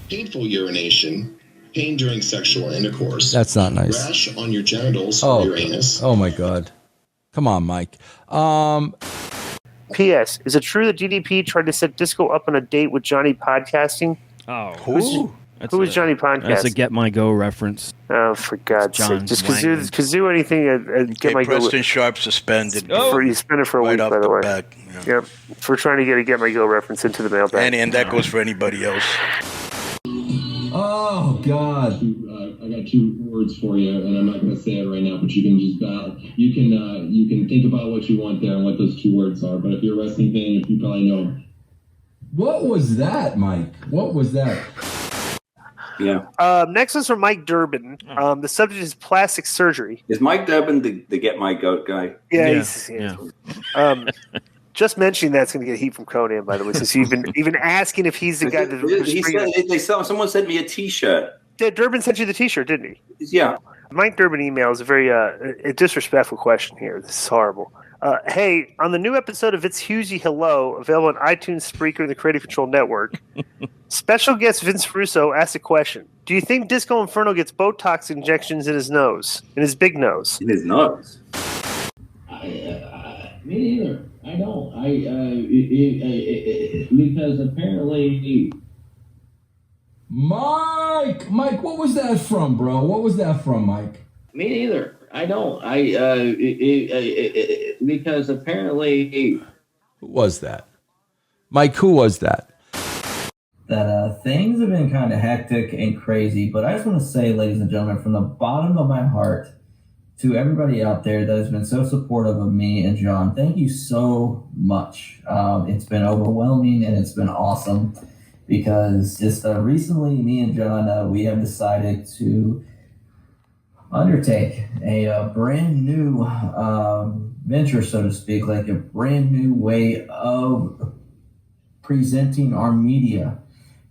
painful urination, pain during sexual intercourse. That's not nice. Rash on your genitals or your anus. Oh my God. Come on, Mike. P.S. Is it true that DDP tried to set Disco up on a date with Johnny Podcasting? Oh, who was Johnny Podcasting? That's a Get My Go reference. Oh, for God's sake! Just kazoo anything at Get My Go. Preston Sharp suspended. You suspended for a week, by the way. Back. Yeah. Yep, for trying to get a Get My Go reference into the mailbag. And that goes for anybody else. Oh God! I got 2 words for you, and I'm not going to say it right now, but you can just you can think about what you want there and what those 2 words are. But if you're a wrestling fan, you probably know them. What was that, Mike? What was that? Yeah. Next is from Mike Durbin. The subject is plastic surgery. Is Mike Durbin the Get My Goat guy? Yeah. Just mentioning that's going to get heat from Conan, by the way, since you've been even asking if he's the guy that someone sent me a T-shirt. Yeah, Durbin sent you the T-shirt, didn't he? Yeah. Mike Durbin emails a very a disrespectful question here. This is horrible. Hey, on the new episode of It's Hugely Hello, available on iTunes, Spreaker, and the Creative Control Network, special guest Vince Russo asked a question. Do you think Disco Inferno gets Botox injections in his nose? In his big nose? In his nose? Me neither. I don't. Because apparently... Mike, what was that from, bro? What was that from, Mike? Me neither. I don't. Because apparently... Who was that? Mike, who was that? That things have been kind of hectic and crazy, but I just want to say, ladies and gentlemen, from the bottom of my heart, to everybody out there that has been so supportive of me and John, thank you so much. It's been overwhelming and it's been awesome because just recently me and John, we have decided to undertake a brand new venture, so to speak, like a brand new way of presenting our media.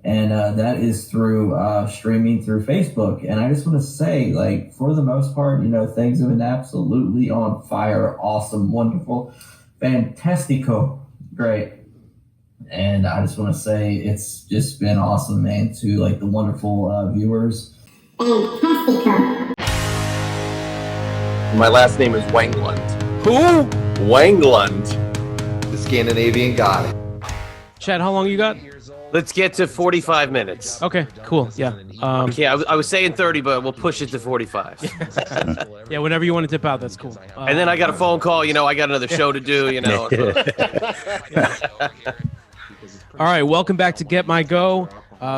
And that is through streaming through Facebook. And I just want to say, like, for the most part, things have been absolutely on fire, awesome, wonderful, fantastico, great. And I just want to say it's just been awesome, man, to, like, the wonderful viewers. Fantastico. My last name is Wangland. Who? Wangland. The Scandinavian god. Chad, how long you got? Let's get to 45 minutes. Okay, cool. Yeah. I was saying 30, but we'll push it to 45. Yeah, whenever you want to dip out, that's cool. And then I got a phone call. I got another show to do. All right, welcome back to Get My Go.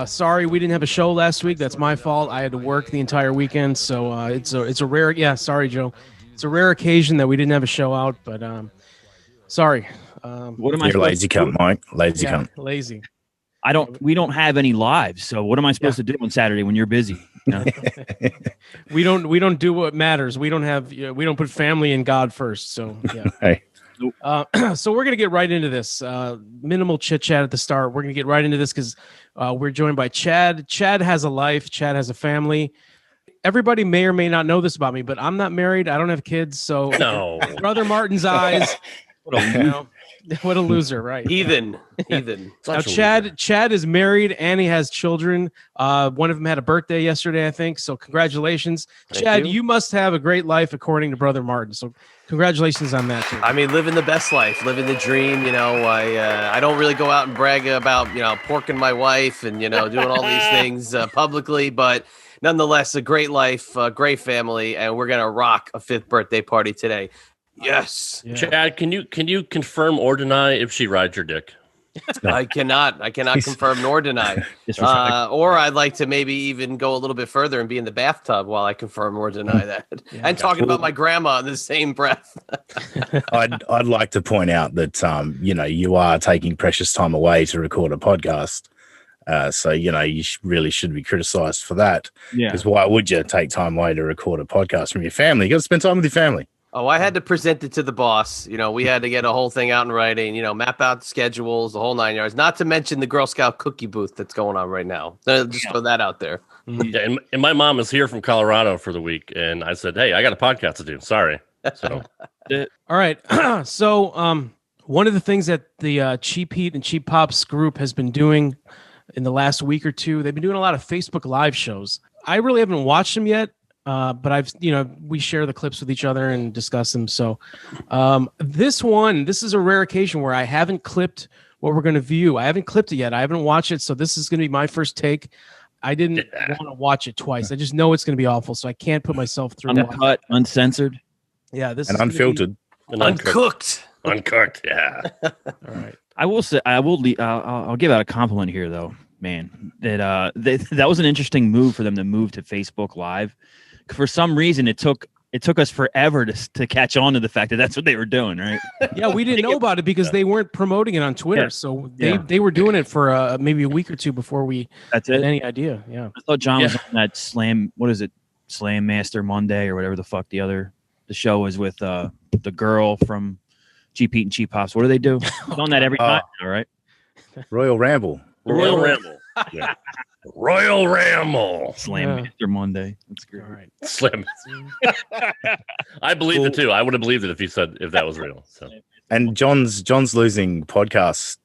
Sorry we didn't have a show last week. That's my fault. I had to work the entire weekend, so it's a rare. Yeah, sorry, Joe. It's a rare occasion that we didn't have a show out, but sorry. What am I? You're lazy cunt, Mike. Lazy cunt. Lazy. We don't have any lives, so what am I supposed to do on Saturday when you're busy? We don't do what matters. We don't put family and God first. So yeah. Hey. So we're gonna get right into this. Minimal chit chat at the start. We're gonna get right into this because we're joined by Chad. Chad has a life. Chad has a family. Everybody may or may not know this about me, but I'm not married. I don't have kids. So no. Brother Martin's eyes. What a loser, right? Heathen. Now, Chad is married and he has children. One of them had a birthday yesterday, I think. So congratulations. Chad, you must have a great life according to Brother Martin. So congratulations on that, too. I mean, living the best life, living the dream. I don't really go out and brag about, porking my wife and, doing all these things publicly, but nonetheless, a great life, a great family, and we're going to rock a 5th birthday party today. Yes. Yeah. Chad, can you confirm or deny if she rides your dick? I cannot confirm nor deny. Or I'd like to maybe even go a little bit further and be in the bathtub while I confirm or deny that. And talking about my grandma in the same breath. I'd like to point out that you are taking precious time away to record a podcast. So you really should be criticized for that. Yeah. Because why would you take time away to record a podcast from your family? You got to spend time with your family. Oh, I had to present it to the boss. We had to get a whole thing out in writing, map out the schedules, the whole 9 yards, not to mention the Girl Scout cookie booth that's going on right now. Just throw that out there. Yeah, and my mom is here from Colorado for the week. And I said, hey, I got a podcast to do. Sorry. So, all right. So one of the things that the Cheap Heat and Cheap Pops group has been doing in the last week or two. They've been doing a lot of Facebook Live shows. I really haven't watched them yet, but we share the clips with each other and discuss them. So this is a rare occasion where I haven't clipped what we're going to view. I haven't clipped it yet. I haven't watched it, so this is going to be my first take. I didn't want to watch it twice. I just know it's going to be awful, so I can't put myself through. Uncut, uncensored. Yeah, this and is unfiltered, uncooked. Yeah. All right. I will say, I'll give out a compliment here, though, man. That was an interesting move for them to move to Facebook Live. For some reason, it took us forever to catch on to the fact that that's what they were doing, right? Yeah, we didn't know about it because they weren't promoting it on Twitter. Yeah. So they were doing it for maybe a week or two before we had any idea. Yeah. I thought John was on that Slam. What is it? Slam Master Monday or whatever the fuck the show was with the girl from Cheap Heat and Cheap Hops. What do they do? It's on that every night, all right? Royal Ramble. Royal Ramble. Yeah. Royal Ramble. Slam Master Monday. That's great. All right. Slam. I believed it too. I would have believed it if that was real. So. And John's losing podcast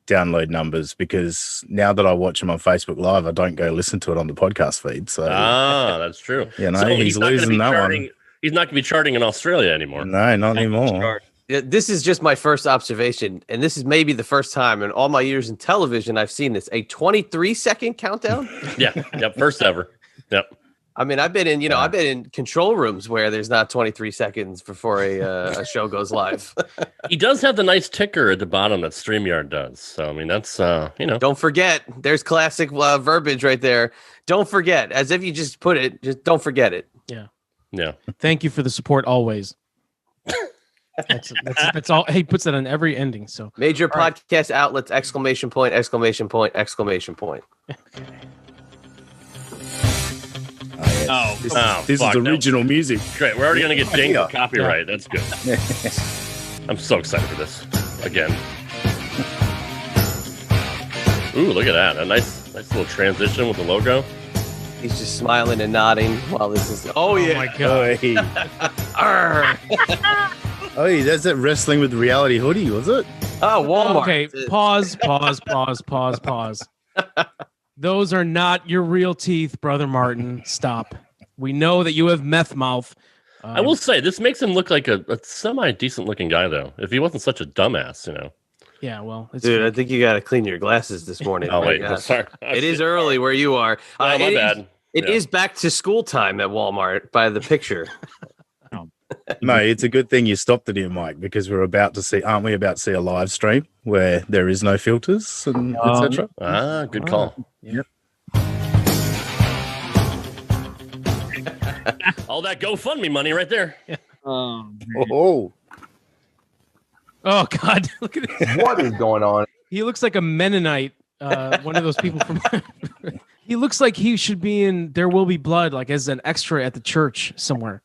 download numbers because now that I watch him on Facebook Live, I don't go listen to it on the podcast feed. So that's true. So he's losing that one. He's not going to be charting in Australia anymore. No, not anymore. Yeah, this is just my first observation, and this is maybe the first time in all my years in television I've seen this. A 23-second countdown? Yep, first ever. Yep. I mean, I've been in control rooms where there's not 23 seconds before a show goes live. He does have the nice ticker at the bottom that StreamYard does. So, I mean, that's, Don't forget, there's classic verbiage right there. Don't forget, as if you just put it, just don't forget it. Yeah. Yeah. Thank you for the support always. That's all. He puts that on every ending. So major podcast outlets! ! This is original music. Great. We're already going to get dinged for copyright. That's good. I'm so excited for this again. Ooh, look at that. A nice little transition with the logo. He's just smiling and nodding while this is. Oh yeah. my God. Oh, that's that wrestling with reality hoodie, was it? Oh, Walmart. Okay, pause. Those are not your real teeth, Brother Martin. Stop. We know that you have meth mouth. I will say, this makes him look like a semi-decent looking guy, though. If he wasn't such a dumbass, Yeah, well, dude, I think you got to clean your glasses this morning. Oh, wait, I'm sorry. It is early where you are. My bad. It is back to school time at Walmart by the picture. No, it's a good thing you stopped it here, Mike, because aren't we about to see a live stream where there is no filters and etc. Good call. Yep. All that GoFundMe money right there. Oh God! Look at this. What is going on? He looks like a Mennonite. One of those people from. He looks like he should be in There Will Be Blood, like as an extra at the church somewhere.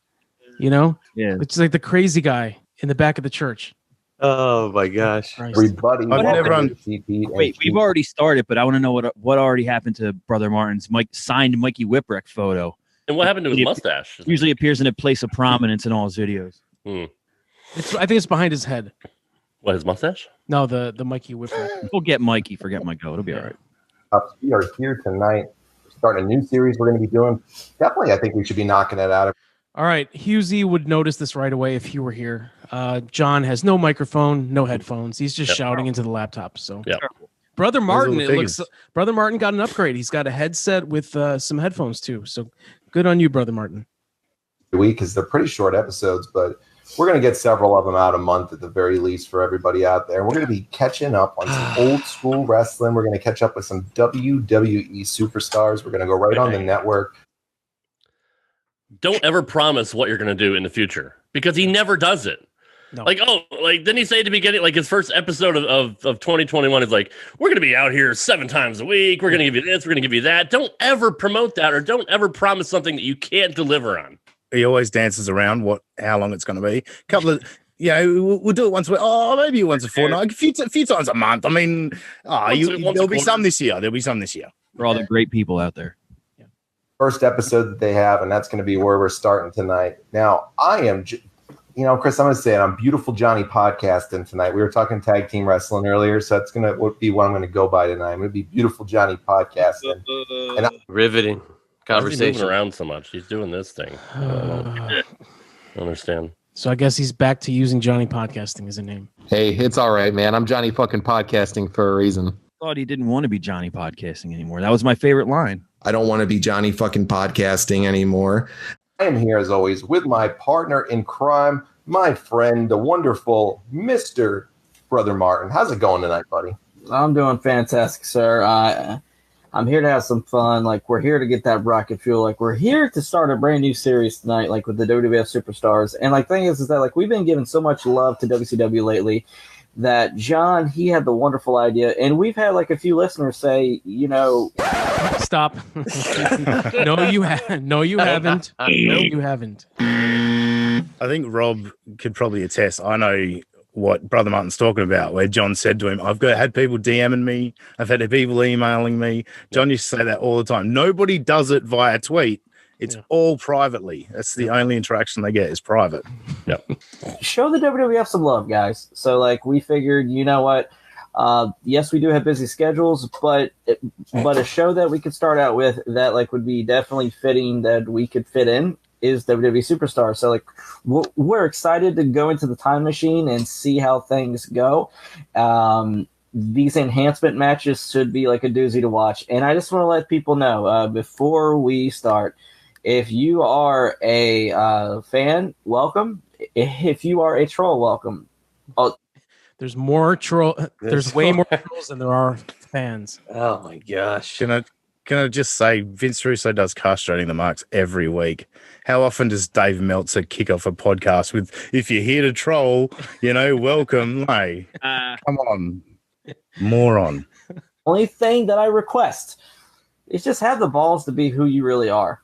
Yeah. It's like the crazy guy in the back of the church. Oh my gosh! Everybody, wait, we've already started, but I want to know what already happened to Brother Martin's signed Mikey Whipwreck photo. And what happened to his mustache? Usually appears in a place of prominence in all his videos. I think it's behind his head. What, his mustache? No, the Mikey Whipwreck. We'll get Mikey. Forget my go. It'll be all right. We are here tonight. We're starting a new series we're going to be doing. Definitely, I think we should be knocking it out. All right, Husey would notice this right away if he were here. John has no microphone, no headphones. He's just shouting into the laptop. So, Brother Martin, Brother Martin got an upgrade. He's got a headset with some headphones too. So, good on you, Brother Martin. Week because they're pretty short episodes, but we're going to get several of them out a month at the very least for everybody out there. We're going to be catching up on some old school wrestling. We're going to catch up with some WWE superstars. We're going to go right on the network. Don't ever promise what you're going to do in the future because he never does it. No. Didn't he say at the beginning, like his first episode of 2021 is like, we're going to be out here 7 times a week. We're going to give you this. We're going to give you that. Don't ever promote that or don't ever promise something that you can't deliver on. He always dances around how long it's going to be. We'll do it once. Maybe once a fortnight, a few times a month. I mean, there'll be some this year. For all the great people out there. First episode that they have, and that's going to be where we're starting tonight. Now, I am Chris, I'm going to say it. I'm Beautiful Johnny podcasting tonight. We were talking tag team wrestling earlier, so that's going to be what I'm going to go by tonight. I'm going to be Beautiful Johnny podcasting. Riveting conversation. Why is he moving around so much? He's doing this thing. I don't understand. So I guess he's back to using Johnny Podcasting as a name. Hey, it's all right, man. I'm Johnny fucking podcasting for a reason. Thought he didn't want to be Johnny Podcasting anymore. That was my favorite line. I don't want to be Johnny fucking podcasting anymore. I am here, as always, with my partner in crime, my friend, the wonderful Mr. Brother Martin. How's it going tonight, buddy? I'm doing fantastic, sir. I'm here to have some fun. Like, we're here to get that rocket fuel. Like, we're here to start a brand new series tonight, like with the WWF Superstars. And like, thing is that like we've been giving so much love to WCW lately that John, he had the wonderful idea, and we've had like a few listeners say, Stop. No, you haven't. No, you haven't. No, you haven't. I think Rob could probably attest. I know what Brother Martin's talking about, where John said to him, I've had people DMing me. I've had people emailing me. John used to say that all the time. Nobody does it via tweet. It's all privately. That's the only interaction they get is private. Yep. Show the WWF some love, guys. So like we figured, you know what? Yes, we do have busy schedules, but a show that we could start out with that like would be definitely fitting that we could fit in is WWE Superstars. So like we're excited to go into the time machine and see how things go. These enhancement matches should be like a doozy to watch. And I just want to let people know before we start, if you are a fan, welcome. If you are a troll, welcome. There's more troll. There's way more trolls than there are fans. Oh my gosh! Can I just say, Vince Russo does castrating the marks every week. How often does Dave Meltzer kick off a podcast with, if you're here to troll, welcome? Hey, come on, moron. Only thing that I request is just have the balls to be who you really are.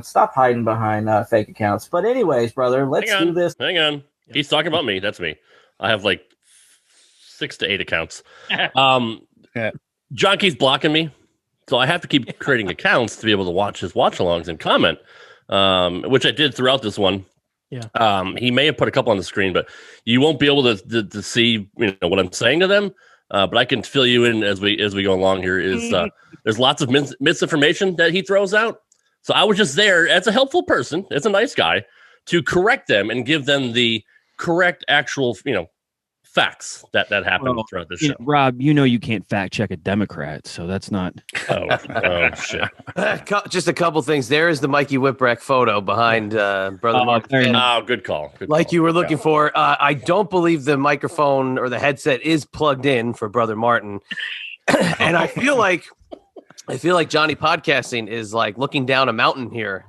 Stop hiding behind fake accounts. But anyways, brother, let's do this. Hang on. He's talking about me. That's me. I have like 6 to 8 accounts. John keeps blocking me, so I have to keep creating accounts to be able to watch his watch-alongs and comment, which I did throughout this one. Yeah. He may have put a couple on the screen, but you won't be able to see what I'm saying to them. But I can fill you in as we go along here. There's lots of misinformation that he throws out. So I was just there as a helpful person, as a nice guy, to correct them and give them the correct actual, facts that happened throughout the show. Rob, you can't fact check a Democrat, so that's not. Oh shit! Just a couple things. There is the Mikey Whipwreck photo behind Brother Mark. Oh, good call. You were looking for. I don't believe the microphone or the headset is plugged in for Brother Martin, and I feel like Johnny podcasting is like looking down a mountain here.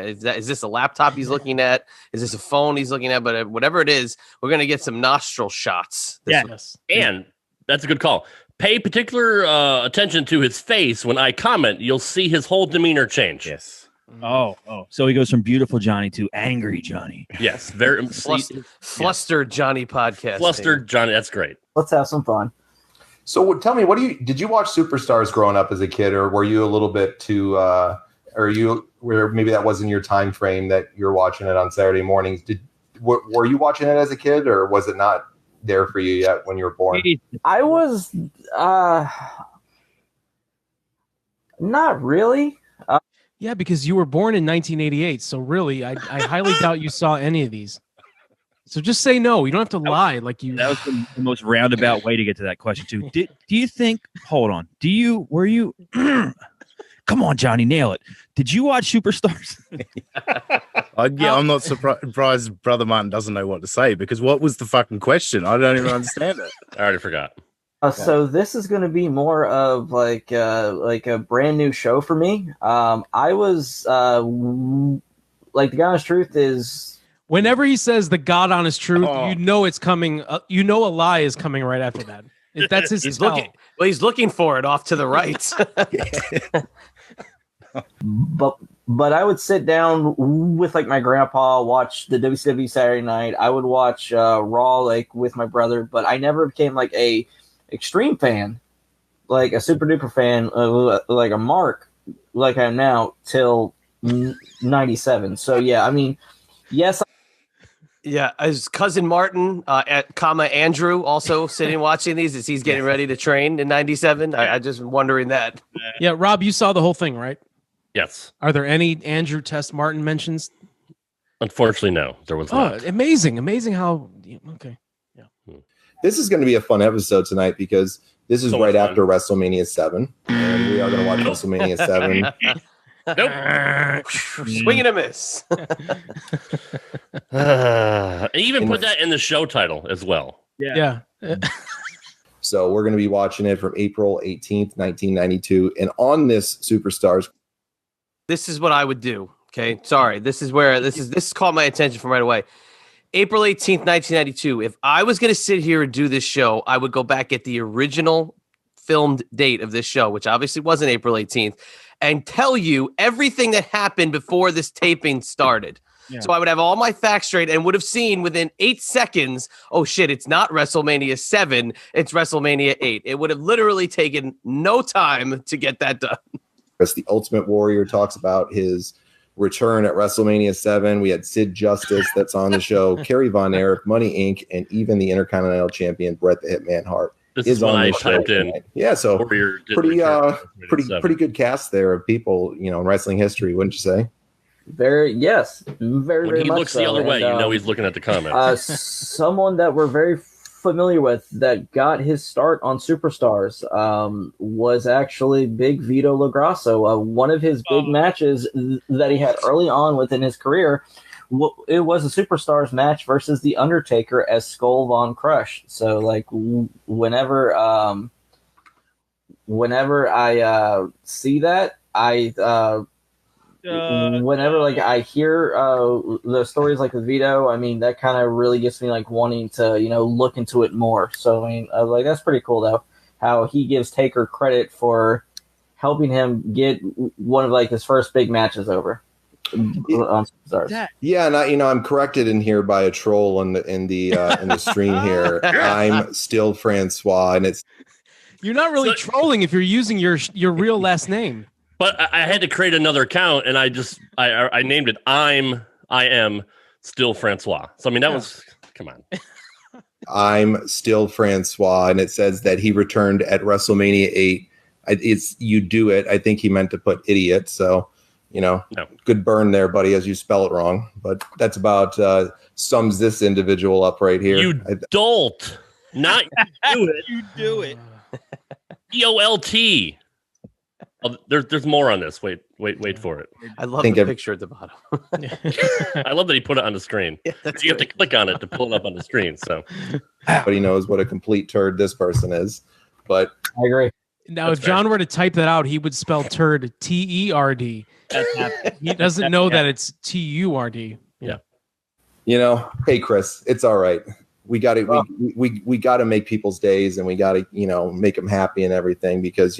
Is this a laptop he's looking at? Is this a phone he's looking at? But whatever it is, we're going to get some nostril shots. Yes. And that's a good call. Pay particular attention to his face when I comment. You'll see his whole demeanor change. Yes. Oh. So he goes from beautiful Johnny to angry Johnny. Yes. Very flustered Johnny podcast. Flustered Johnny. That's great. Let's have some fun. So tell me, did you watch Superstars growing up as a kid, or were you a little bit too, where maybe that wasn't your time frame that you're watching it on Saturday mornings? Were you watching it as a kid, or was it not there for you yet when you were born? I was not really. Yeah, because you were born in 1988, so really, I highly doubt you saw any of these. So just say no. You don't have to lie like you. That was the most roundabout way to get to that question too. Do you think? Hold on. Were you? Come on, Johnny, nail it. Did you watch Superstars? I'm not surprised Brother Martin doesn't know what to say, because what was the fucking question? I don't even understand it. I already forgot. So this is going to be more of like a brand new show for me. I was like, the honest truth is, whenever he says the God honest truth, it's coming. A lie is coming right after that. That's his. He's looking for it off to the right. But I would sit down with like my grandpa, watch the WCW Saturday night. I would watch Raw like with my brother, but I never became like a extreme fan, like a super duper fan, like a mark, like I am now till '97. So yeah, I mean, yes. Yeah, is cousin Martin, Andrew, also sitting watching these as he's getting ready to train in '97? I just wondering that. Yeah, Rob, you saw the whole thing, right? Yes. Are there any Andrew Test Martin mentions? Unfortunately, no, there was not. Amazing how. Okay. This is going to be a fun episode tonight because this is right after WrestleMania 7, and we are going to watch WrestleMania 7. Nope. Swing and a miss. Even put that in the show title as well. Yeah. So we're going to be watching it from April 18th, 1992. And on this Superstars. This is what I would do. Okay. Sorry. This caught my attention from right away. April 18th, 1992. If I was going to sit here and do this show, I would go back at the original filmed date of this show, which obviously wasn't April 18th, and tell you everything that happened before this taping started. Yeah. So I would have all my facts straight and would have seen within 8 seconds, oh shit, it's not WrestleMania 7, it's WrestleMania 8. It would have literally taken no time to get that done. As the Ultimate Warrior talks about his return at WrestleMania 7. We had Sid Justice that's on the show, Kerry Von Erich, Money Inc., and even the Intercontinental Champion Bret the Hitman Hart. This is when I typed in. Yeah, so pretty good cast there of people, in wrestling history, wouldn't you say? Very When very he much looks so. the other way, And, he's looking at the comments. Someone that we're very familiar with that got his start on Superstars was actually Big Vito LaGrasso. One of his big matches that he had early on within his career, it was a Superstars match versus The Undertaker as Skull Von Crush. So, like, whenever I see that, whenever I hear the stories like with Vito, I mean, that kind of really gets me wanting to look into it more. So I mean, that's pretty cool though, how he gives Taker credit for helping him get one of his first big matches over on Superstars. Yeah, and I'm corrected in here by a troll in the stream here. I'm still Francois, and it's you're not really trolling if you're using your real last name. But I had to create another account, and I named it I am still Francois. So I mean that was come on. I'm still Francois, and it says that he returned at WrestleMania 8. It's you do it. I think he meant to put idiot. So good burn there, buddy, as you spell it wrong. But that's about sums this individual up right here. You dolt, not you do it. You do it. DOLT. Oh, there's more on this. Wait for it. I love the picture at the bottom. I love that he put it on the screen. Yeah, you have to click on it to pull it up on the screen. So everybody knows what a complete turd this person is. But I agree. Now, if John were to type that out, he would spell turd TERD. He doesn't know that it's TURD. Yeah. Hey Chris, it's all right. We got to we got to make people's days, and we got to make them happy and everything, because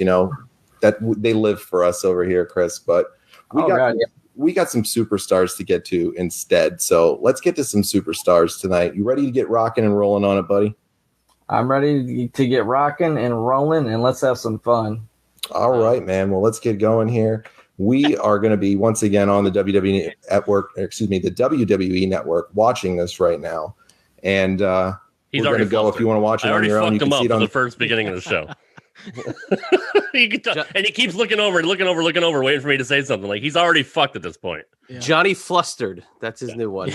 that they live for us over here, Chris. But we got some superstars to get to instead. So let's get to some superstars tonight. You ready to get rocking and rolling on it, buddy? I'm ready to get rocking and rolling, and let's have some fun. All right, man. Well, let's get going here. We are going to be once again on the WWE Network, watching this right now, and we're going to go. If you want to watch it on your own, you can see it on the first beginning of the show. You can tell, and he keeps looking over, waiting for me to say something. Like he's already fucked at this point. Yeah. Johnny Flustered. That's his new one.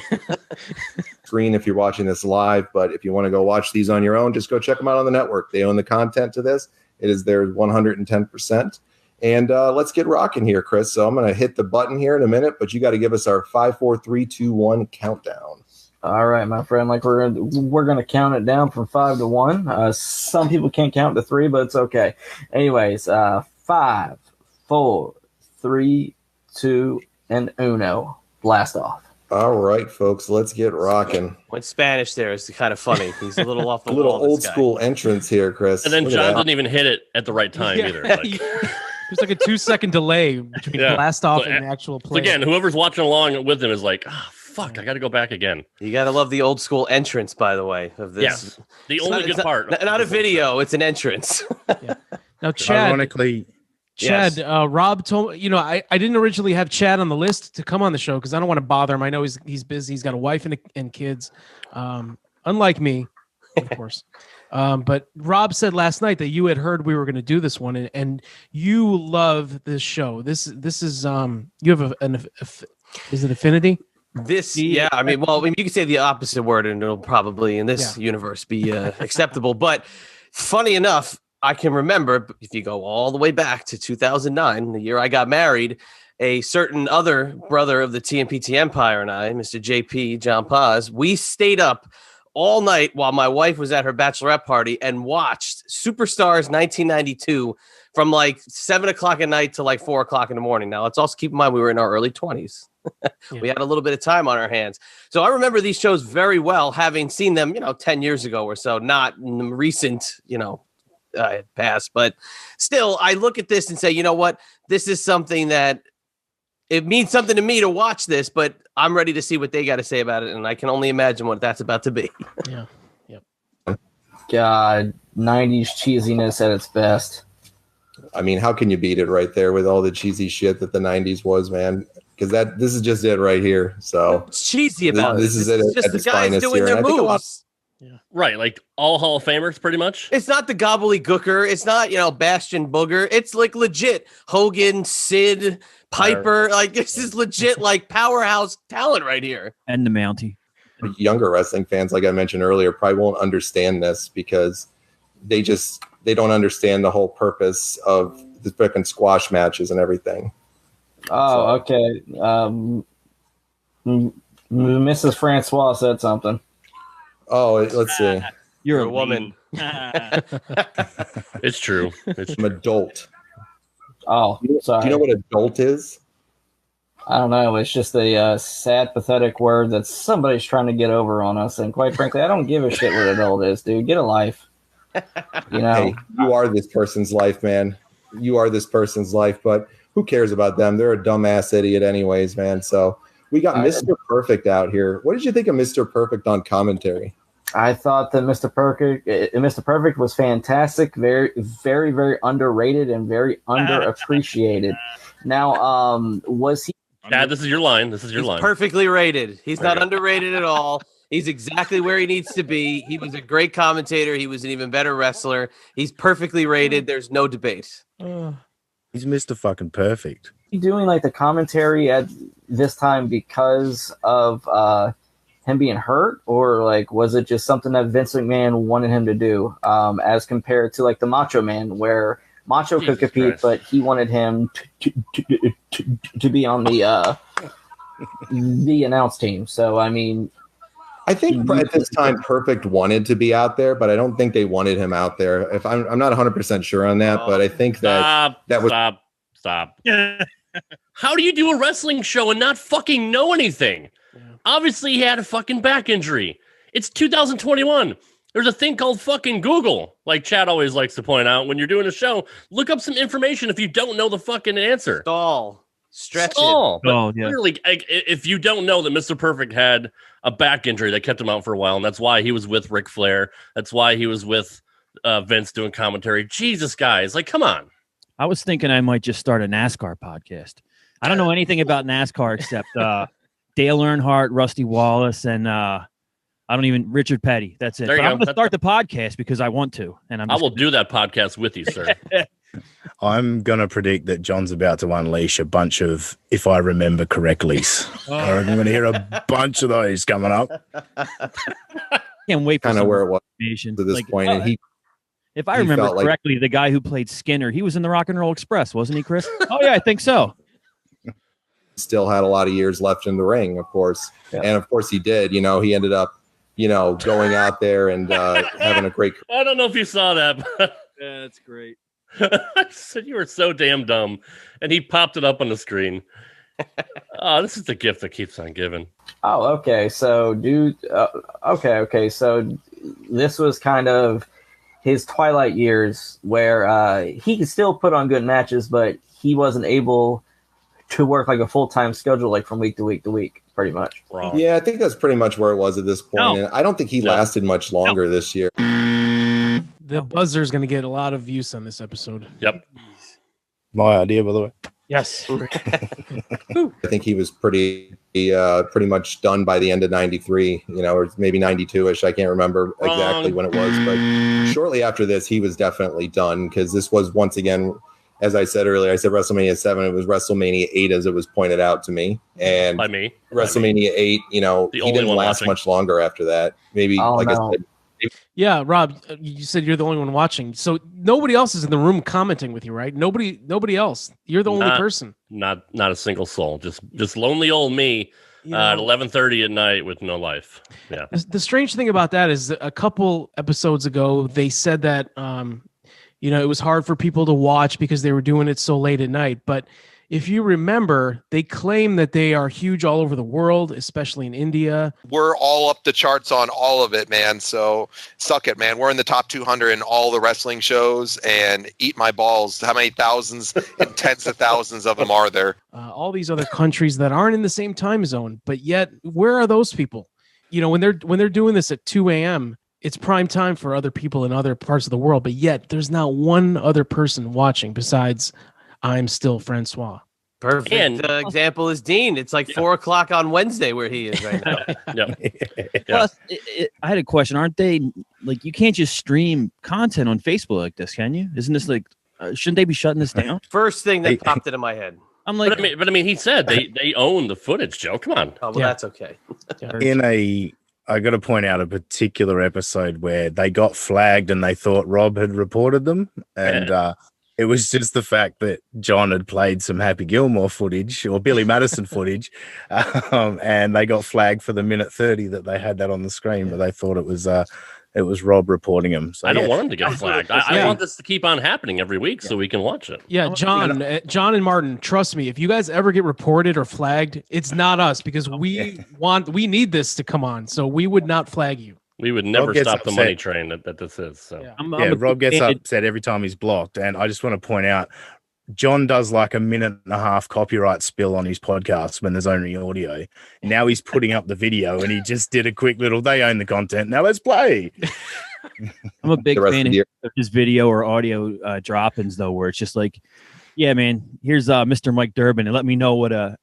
Screen if you're watching this live, but if you want to go watch these on your own, just go check them out on the network. They own the content to this. It is their 110%. And let's get rocking here, Chris. So I'm going to hit the button here in a minute, but you got to give us our 5, 4, 3, 2, 1 countdown. All right, my friend. We're gonna count it down from 5 to 1. Some people can't count to 3, but it's okay. Anyways, 5, 4, 3, 2, and uno. Blast off. All right, folks. Let's get rocking. Went Spanish there is kind of funny. He's a little off the wall. A little wall, old school entrance here, Chris. And then John didn't even hit it at the right time either. There's like a 2-second delay between blast off and actual play. So again, whoever's watching along with him is like, fuck, I got to go back again. You got to love the old school entrance, by the way, of this. Yes, the only good part. Not a video, it's an entrance. Now, Chad. Ironically, Chad, Yes. Rob told I didn't originally have Chad on the list to come on the show because I don't want to bother him. I know he's busy. He's got a wife and kids, unlike me, of course. But Rob said last night that you had heard we were going to do this one, and you love this show. This is you have is it affinity? I mean, you can say the opposite word and it'll probably in this universe be acceptable. But funny enough, I can remember, if you go all the way back to 2009, the year I got married, a certain other brother of the TMPT Empire and I, Mr. JP, John Paz, we stayed up all night while my wife was at her bachelorette party and watched Superstars 1992 from like 7 o'clock at night to like 4 o'clock in the morning. Now, let's also keep in mind we were in our early 20s. We had a little bit of time on our hands. So I remember these shows very well, having seen them, 10 years ago or so, not in the recent, past. But still, I look at this and say, you know what? This is something that it means something to me to watch this, but I'm ready to see what they got to say about it. And I can only imagine what that's about to be. Yeah. Yep. God, 90s cheesiness at its best. I mean, how can you beat it right there with all the cheesy shit that the 90s was, man? Because this is just it right here. So what's cheesy about this is it just at the its guys finest doing here. their And I think a lot- moves. Right, like all Hall of Famers, pretty much. It's not the gobbledygooker. It's not, Bastion Booger. It's like legit Hogan, Sid, Piper. Like this is legit, like powerhouse talent right here. And the Mountie. Younger wrestling fans, like I mentioned earlier, probably won't understand this because they don't understand the whole purpose of the frickin' squash matches and everything. Oh, okay. Mrs. Francois said something. Oh, let's see. You're a woman. It's true. I'm a dolt. Oh, sorry. Do you know what a dolt is? I don't know. It's just a sad, pathetic word that somebody's trying to get over on us. And quite frankly, I don't give a shit what a dolt is, dude. Get a life. Hey, you are this person's life, man. You are this person's life, but who cares about them? They're a dumbass idiot anyways, man. So we got Mr. Perfect out here. What did you think of Mr. Perfect on commentary? I thought that Mr. Perfect was fantastic, very, very, very underrated and very underappreciated. Now, was he? Chad, this is your line. This is your line. Perfectly rated. He's not underrated at all. He's exactly where he needs to be. He was a great commentator. He was an even better wrestler. He's perfectly rated. There's no debate. He's Mr. fucking Perfect. Doing like the commentary at this time because of him being hurt, or like was it just something that Vince McMahon wanted him to do, as compared to like the Macho Man, where Macho could compete, but he wanted him to be on the announce team. So I mean, I think at this time Perfect wanted to be out there, but I don't think they wanted him out there. If I'm not 100% sure on that, but I think that was stop. How do you do a wrestling show and not fucking know anything? Obviously, he had a fucking back injury. It's 2021. There's a thing called fucking Google. Like Chad always likes to point out, when you're doing a show, look up some information if you don't know the fucking answer. Stretch it. But literally, if you don't know that Mr. Perfect had a back injury that kept him out for a while, and that's why he was with Ric Flair. That's why he was with Vince doing commentary. Jesus, guys, like, come on. I was thinking I might just start a NASCAR podcast. I don't know anything about NASCAR except Dale Earnhardt, Rusty Wallace, and Richard Petty. That's it. There you But go. I'm going to start the podcast because I want to. And I will do that podcast with you, sir. I'm going to predict that John's about to unleash a bunch of, if I remember correctly. I'm going to hear a bunch of those coming up. Can't wait for kind of some where it was information. to this point. And if I remember correctly, the guy who played Skinner, he was in the Rock and Roll Express, wasn't he, Chris? Oh, yeah, I think so. Still had a lot of years left in the ring, of course. Yeah. And of course he did. He ended up, going out there and having a great career. I don't know if you saw that. But yeah, that's great. I said you were so damn dumb. And he popped it up on the screen. Oh, this is the gift that keeps on giving. Oh, okay. So, dude, okay. So this was kind of his twilight years where he could still put on good matches, but he wasn't able to work like a full-time schedule, like from week to week to week, pretty much. Wrong. Yeah, I think that's pretty much where it was at this point. No. And I don't think he lasted much longer this year. The buzzer's going to get a lot of views on this episode. Yep. My idea, by the way. Yes. I think he was pretty much done by the end of '93, or maybe '92ish. I can't remember exactly when it was, but shortly after this, he was definitely done, because this was, once again, as I said earlier, I said WrestleMania 7. It was WrestleMania 8, as it was pointed out to me, and By me. WrestleMania 8. He didn't last much longer after that. Maybe I said. Yeah, Rob, you said you're the only one watching, so nobody else is in the room commenting with you, right? Nobody else. You're the only person. Not a single soul. Just lonely old me at 11:30 at night with no life. Yeah. The strange thing about that is that a couple episodes ago they said that it was hard for people to watch because they were doing it so late at night. But if you remember, they claim that they are huge all over the world, especially in India. We're all up the charts on all of it, man. So suck it, man. We're in the top 200 in all the wrestling shows, and eat my balls. How many thousands and tens of thousands of them are there? All these other countries that aren't in the same time zone, but yet where are those people? When they're doing this at 2 a.m., it's prime time for other people in other parts of the world, but yet there's not one other person watching besides I'm still Francois. Perfect example is Dean. It's like 4 o'clock on Wednesday where he is right now. Plus, I had a question. Aren't they you can't just stream content on Facebook like this, can you? Isn't this shouldn't they be shutting this down? First thing that popped into my head. I'm like, but I mean, he said they own the footage, Joe. Come on. Oh, well, that's okay. I got to point out a particular episode where they got flagged and they thought Rob had reported them, and it was just the fact that John had played some Happy Gilmore footage or Billy Madison footage, and they got flagged for the minute 30 that they had that on the screen, but they thought it was Rob reporting him. So I don't want him to get flagged. I want this to keep on happening every week so we can watch it. Yeah, John and Martin, trust me, if you guys ever get reported or flagged, it's not us, because we need this to come on. So we would not flag you. We would never stop the money train that this is. So Rob gets upset every time he's blocked. And I just want to point out, John does like a minute and a half copyright spill on his podcast when there's only audio. Now he's putting up the video, and he just did a quick little, they own the content. Now let's play. I'm a big fan of his video or audio drop-ins, though, where it's just like, yeah, man, here's Mr. Mike Durbin, and I'll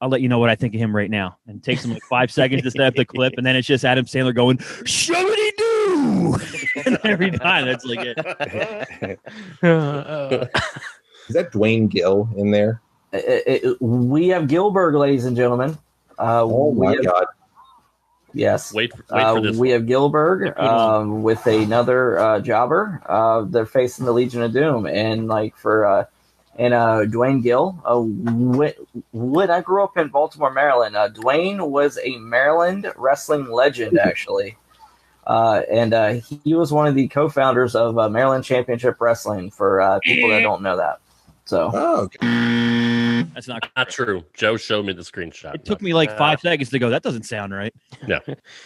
let you know what I think of him right now. And it takes him 5 seconds to set up the clip, and then it's just Adam Sandler going, "Shoo-dee-doo!" And every time that's like it. Is that Dwayne Gill in there? We have Gilbert, ladies and gentlemen. Oh my God! Yes. Wait for this. We have Gilbert with another jobber. They're facing the Legion of Doom, and Dwayne Gill. When I grew up in Baltimore, Maryland, Dwayne was a Maryland wrestling legend, actually. And he was one of the co-founders of Maryland Championship Wrestling, for people that don't know that. So, that's not true. Joe showed me the screenshot. It took me 5 seconds to go. That doesn't sound right. Yeah,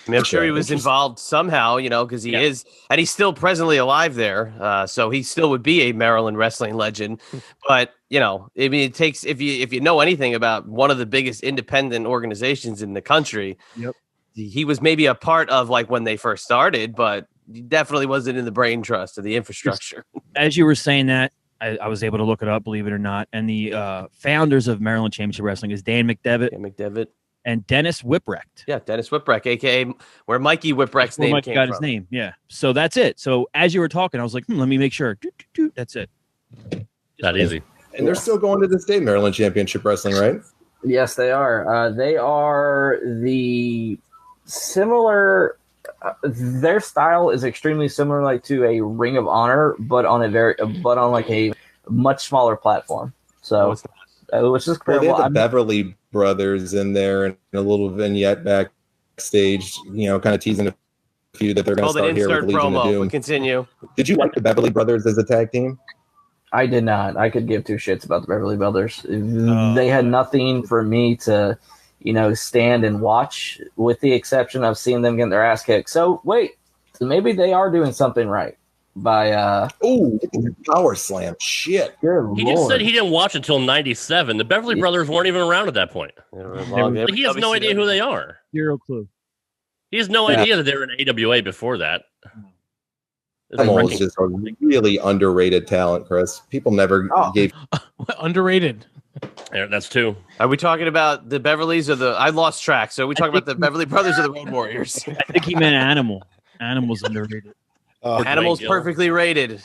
I'm sure he was involved somehow, because he is, and he's still presently alive there. So he still would be a Maryland wrestling legend. But it takes, if you know anything about one of the biggest independent organizations in the country. Yep. He was maybe a part of when they first started, but he definitely wasn't in the brain trust or the infrastructure. As you were saying that, I was able to look it up, believe it or not. And the founders of Maryland Championship Wrestling is Dan McDevitt and Dennis Whipwrecht. Yeah, Dennis Whipwrecht, a.k.a. where Mikey Whipwrecht's name came from. His name, yeah. So that's it. So as you were talking, I was like, let me make sure. That's it. That easy. And they're still going to this day, Maryland Championship Wrestling, right? Yes, they are. They are the similar. Their style is extremely similar, to a Ring of Honor, but on a much smaller platform. So which is well, they have the Beverly Brothers in there, and a little vignette backstage, kind of teasing a few that they're going to start here with Legion of Doom. We continue. Did you like the Beverly Brothers as a tag team? I did not. I could give two shits about the Beverly Brothers. They had nothing for me to, stand and watch, with the exception of seeing them getting their ass kicked. So maybe they are doing something right by power slam. Shit. He just said he didn't watch until '97. The Beverly Brothers weren't even around at that point. He has no idea who they are. Zero clue. He has no idea that they were in AWA before that. Animal is just a really underrated talent, Chris. People never gave Underrated. Yeah, that's two. Are we talking about the Beverleys or the? I lost track. So are we talking about the Beverly Brothers or the Road Warriors? I think he meant Animal. Animal's underrated. Animal's perfectly rated.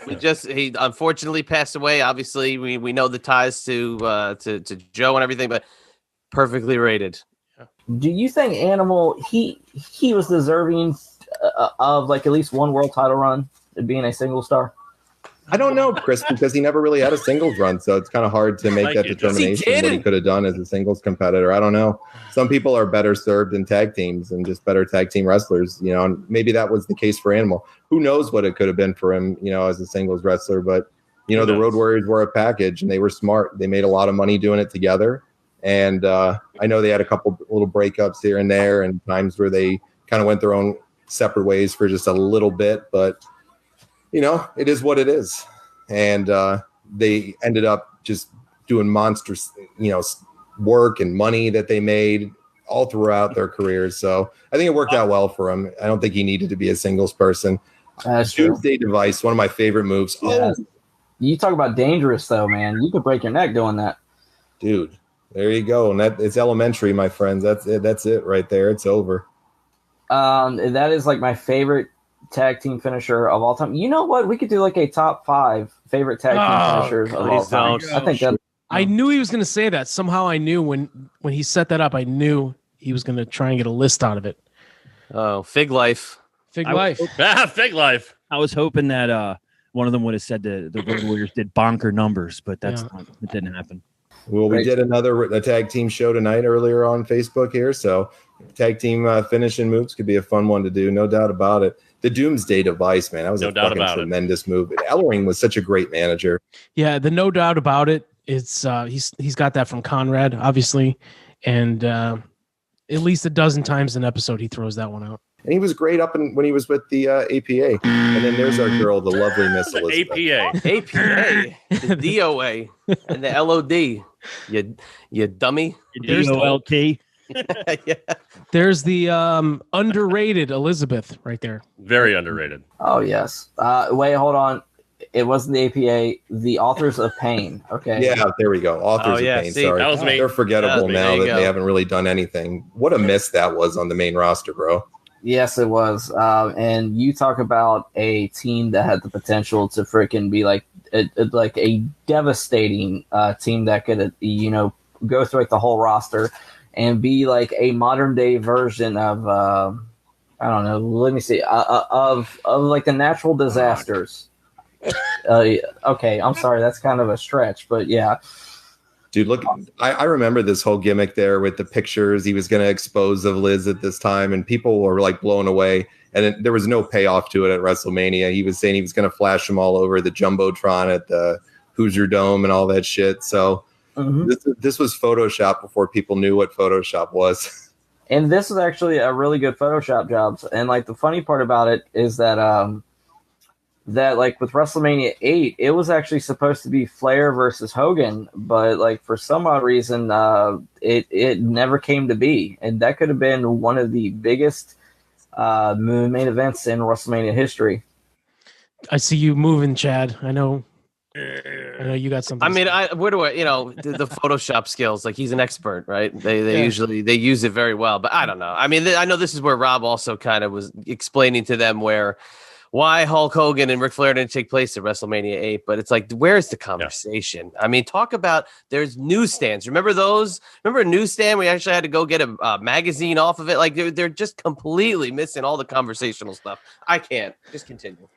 He unfortunately passed away. Obviously, we know the ties to Joe and everything, but perfectly rated. Do you think Animal he was deserving of like at least one world title run, being a single star? I don't know, Chris, because he never really had a singles run, so it's kind of hard to make that determination what he could have done as a singles competitor. I don't know. Some people are better served in tag teams and just better tag team wrestlers, and maybe that was the case for Animal. Who knows what it could have been for him, as a singles wrestler, but the Road Warriors were a package and they were smart. They made a lot of money doing it together. And I know they had a couple little breakups here and there and times where they kind of went their own separate ways for just a little bit, but it is what it is. And they ended up just doing monstrous, work and money that they made all throughout their careers. So I think it worked out well for him. I don't think he needed to be a singles person. Doomsday Device, one of my favorite moves. Yes. You talk about dangerous though, man. You could break your neck doing that. Dude, there you go. And it's elementary, my friends. That's it right there. It's over. That is like my favorite tag team finisher of all time. You know what? We could do like a top 5 favorite tag team finishers of all time. I think that. I knew he was going to say that. Somehow I knew when he set that up, I knew he was going to try and get a list out of it. Oh, Fig Life. Fig Life. Fig Life. I was hoping that one of them would have said the Road Warriors did bonker numbers, but it didn't happen. Well, we did a tag team show tonight earlier on Facebook here, so tag team finishing moves could be a fun one to do, no doubt about it. The Doomsday Device, man, that was a fucking tremendous move. Ellering was such a great manager. Yeah, the no doubt about it. It's he's got that from Conrad, obviously, and at least a dozen times an episode he throws that one out. And he was great when he was with the APA. And then there's our girl, the lovely Miss Elizabeth. APA, the DOA, and the LOD. You dummy. DOLT. Yeah. There's the underrated Elizabeth right there. Very underrated. Oh yes. Wait, hold on. It wasn't the APA. The Authors of Pain. Okay. Yeah, there we go. Authors of Pain. Sorry, that was me. They're forgettable now that they haven't really done anything. What a miss that was on the main roster, bro. Yes, it was. And you talk about a team that had the potential to freaking be like a devastating team that could go through like the whole roster and be like a modern day version of I don't know. Let me see. Of like the natural disasters. Okay, I'm sorry. That's kind of a stretch, but yeah. Dude, look, I remember this whole gimmick there with the pictures he was going to expose of Liz at this time, and people were like blown away. And there was no payoff to it at WrestleMania. He was saying he was going to flash them all over the Jumbotron at the Hoosier Dome and all that shit. So this was Photoshop before people knew what Photoshop was. And this is actually a really good Photoshop job. And like the funny part about it is that that like with WrestleMania 8, it was actually supposed to be Flair versus Hogan, but like for some odd reason, it never came to be, and that could have been one of the biggest main events in WrestleMania history. I see you moving, Chad. I know you got something. I mean, where do I, the Photoshop skills? Like he's an expert, right? They usually they use it very well, but I don't know. I mean, I know this is where Rob also kind of was explaining to them why Hulk Hogan and Ric Flair didn't take place at WrestleMania 8, but it's like, where's the conversation? Yeah. I mean, talk about, there's newsstands. Remember those? Remember a newsstand? We actually had to go get a magazine off of it. Like, they're just completely missing all the conversational stuff. I can't. Just continue.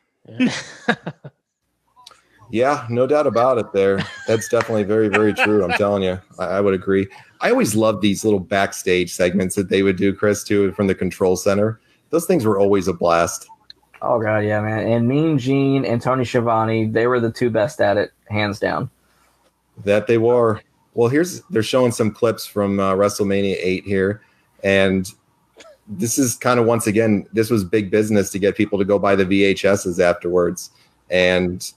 Yeah, no doubt about it there. That's definitely very, very true. I'm telling you. I would agree. I always loved these little backstage segments that they would do, Chris, too, from the control center. Those things were always a blast. Oh, God, yeah, man. And Mean Gene and Tony Schiavone, they were the two best at it, hands down. That they were. Well, they're showing some clips from WrestleMania 8 here. And this is kind of, once again, this was big business to get people to go buy the VHSs afterwards. And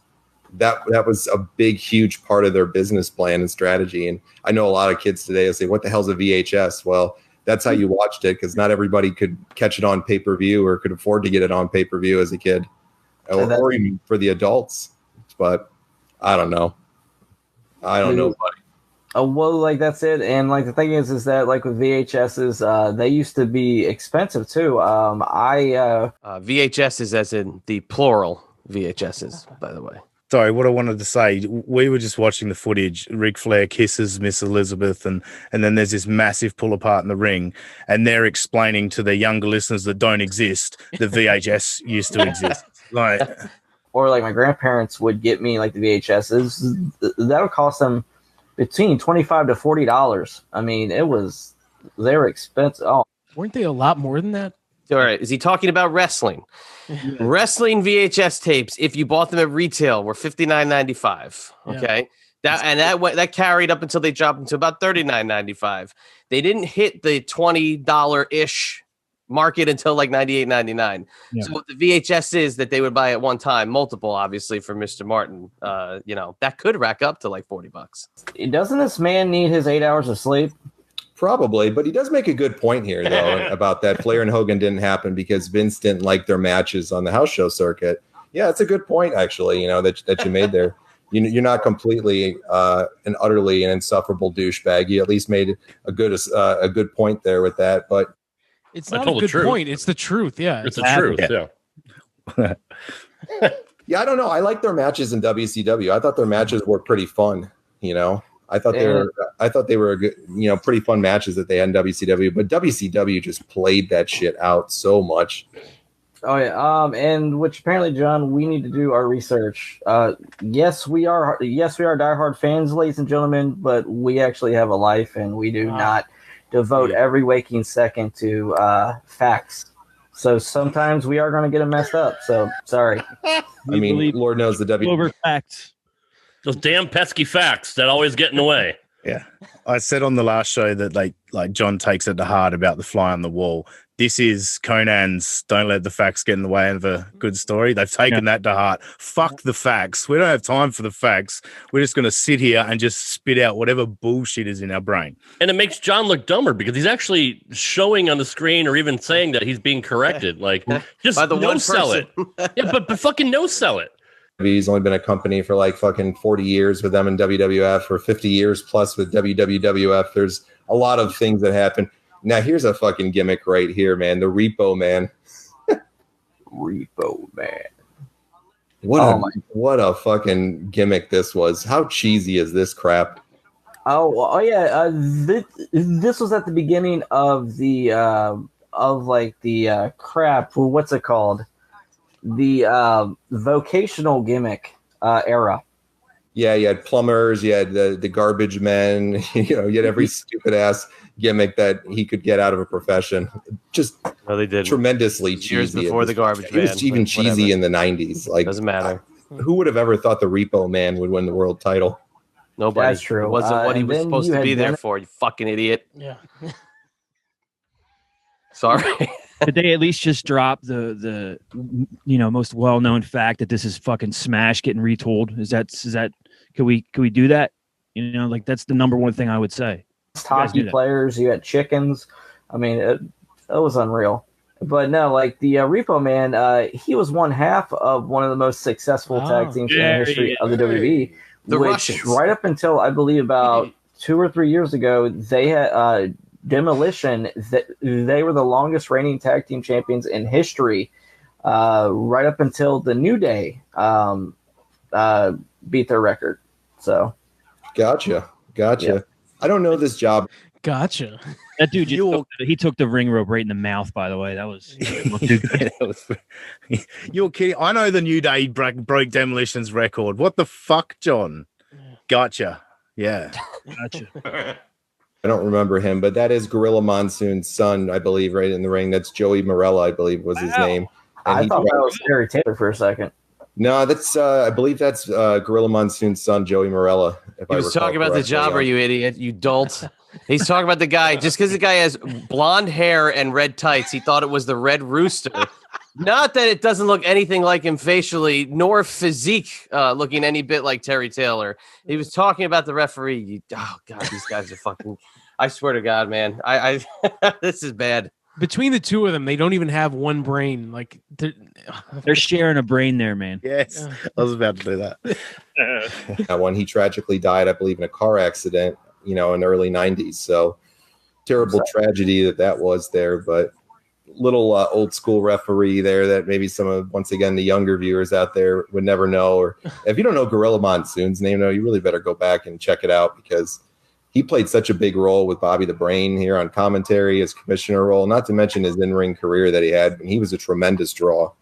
that was a big, huge part of their business plan and strategy. And I know a lot of kids today will say, what the hell's a VHS? Well, that's how you watched it, because not everybody could catch it on pay-per-view or could afford to get it on pay-per-view as a kid. or even for the adults. But I don't know. I don't know, buddy. Well, like that's it, and like the thing is that like with VHSs, they used to be expensive too. VHSs, as in the plural VHSs, by the way. Sorry, what I wanted to say, we were just watching the footage. Ric Flair kisses Miss Elizabeth, and then there's this massive pull apart in the ring, and they're explaining to their younger listeners that don't exist that VHS used to exist. Like, or like my grandparents would get me like the VHSs. That would cost them between $25 to $40. I mean, they were expensive. Oh, weren't they a lot more than that? All right, is he talking about wrestling? Wrestling VHS tapes, if you bought them at retail, were $59.95. Okay, that carried up until they dropped into about $39.95. They didn't hit the $20 ish market until like $98.99. Yeah. So what the VHS is that they would buy at one time, multiple, obviously, for Mr. Martin. That could rack up to like $40. Doesn't this man need his 8 hours of sleep? Probably, but he does make a good point here, though, about that Flair and Hogan didn't happen because Vince didn't like their matches on the house show circuit. Yeah, it's a good point, actually, that you made there. You're not completely and utterly an insufferable douchebag. You at least made a good point there with that. But it's not a good point. It's the truth. Yeah, it's the truth. Yeah. Yeah, I don't know. I like their matches in WCW. I thought their matches were pretty fun. I thought they were good, pretty fun matches that they had in WCW, but WCW just played that shit out so much. Oh yeah. And which apparently, John, we need to do our research. Yes, we are diehard fans, ladies and gentlemen, but we actually have a life and we do not devote every waking second to facts. So sometimes we are going to get them messed up. So sorry. Lord knows the over facts. Those damn pesky facts that always get in the way. Yeah. I said on the last show that like John takes it to heart about the fly on the wall. This is Conan's don't let the facts get in the way of a good story. They've taken that to heart. Fuck the facts. We don't have time for the facts. We're just going to sit here and just spit out whatever bullshit is in our brain. And it makes John look dumber because he's actually showing on the screen or even saying that he's being corrected. Like, just by the no sell it. Yeah, but fucking no sell it. He's only been a company for like fucking 40 years with them in WWF or 50 years plus with WWF. There's a lot of things that happen. Now, here's a fucking gimmick right here, man. The Repo Man. Repo Man. What a fucking gimmick this was. How cheesy is this crap? Yeah. This was at the beginning of the crap. What's it called? The vocational gimmick era. Yeah, you had plumbers, you had the garbage men, you had every stupid ass gimmick that he could get out of a profession. Just they did tremendously cheesy. Years before the garbage man. It was even cheesy in the 90s. Like, doesn't matter. Who would have ever thought the Repo Man would win the world title? Nobody. That's true. It wasn't what he was supposed to be there for, you fucking idiot. Yeah. Sorry. Did they at least just drop the most well-known fact that this is fucking Smash getting retooled? Is that could we do that? That's the number one thing I would say. Hockey players, you had chickens. I mean, it was unreal. But no, like the Repo Man, he was one half of one of the most successful tag teams in the history of the WWE. The which Russians. Right up until I believe about 2 or 3 years ago, they had Demolition. They were the longest reigning tag team champions in history. Right up until the New Day beat their record. So, gotcha. Yeah. I don't know this job. Gotcha. That dude, he took the ring rope right in the mouth. By the way, that was. You're kidding. I know the New Day broke Demolition's record. What the fuck, John? Gotcha. Yeah. Gotcha. I don't remember him, but that is Gorilla Monsoon's son, I believe, right in the ring. That's Joey Morella, I believe, was his name. And I thought that was Terry Taylor for a second. No, that's I believe that's Gorilla Monsoon's son, Joey Morella. He was talking about the jobber, you idiot, you dolt. He's talking about the guy. Just because the guy has blonde hair and red tights, he thought it was the Red Rooster. Not that it doesn't look anything like him facially, nor physique looking any bit like Terry Taylor. He was talking about the referee. Oh, God, these guys are fucking... I swear to God, man. I this is bad. between the two of them, they don't even have one brain. Like they're sharing a brain there, man. Yes, I was about to do that. When he tragically died, I believe, in a car accident, in the early 90s. So terrible tragedy that was there, but little old school referee there that maybe some of, once again, the younger viewers out there would never know. Or if you don't know Gorilla Monsoon's name, you really better go back and check it out, because he played such a big role with Bobby the Brain here on commentary, his commissioner role, not to mention his in-ring career that he had. And he was a tremendous draw.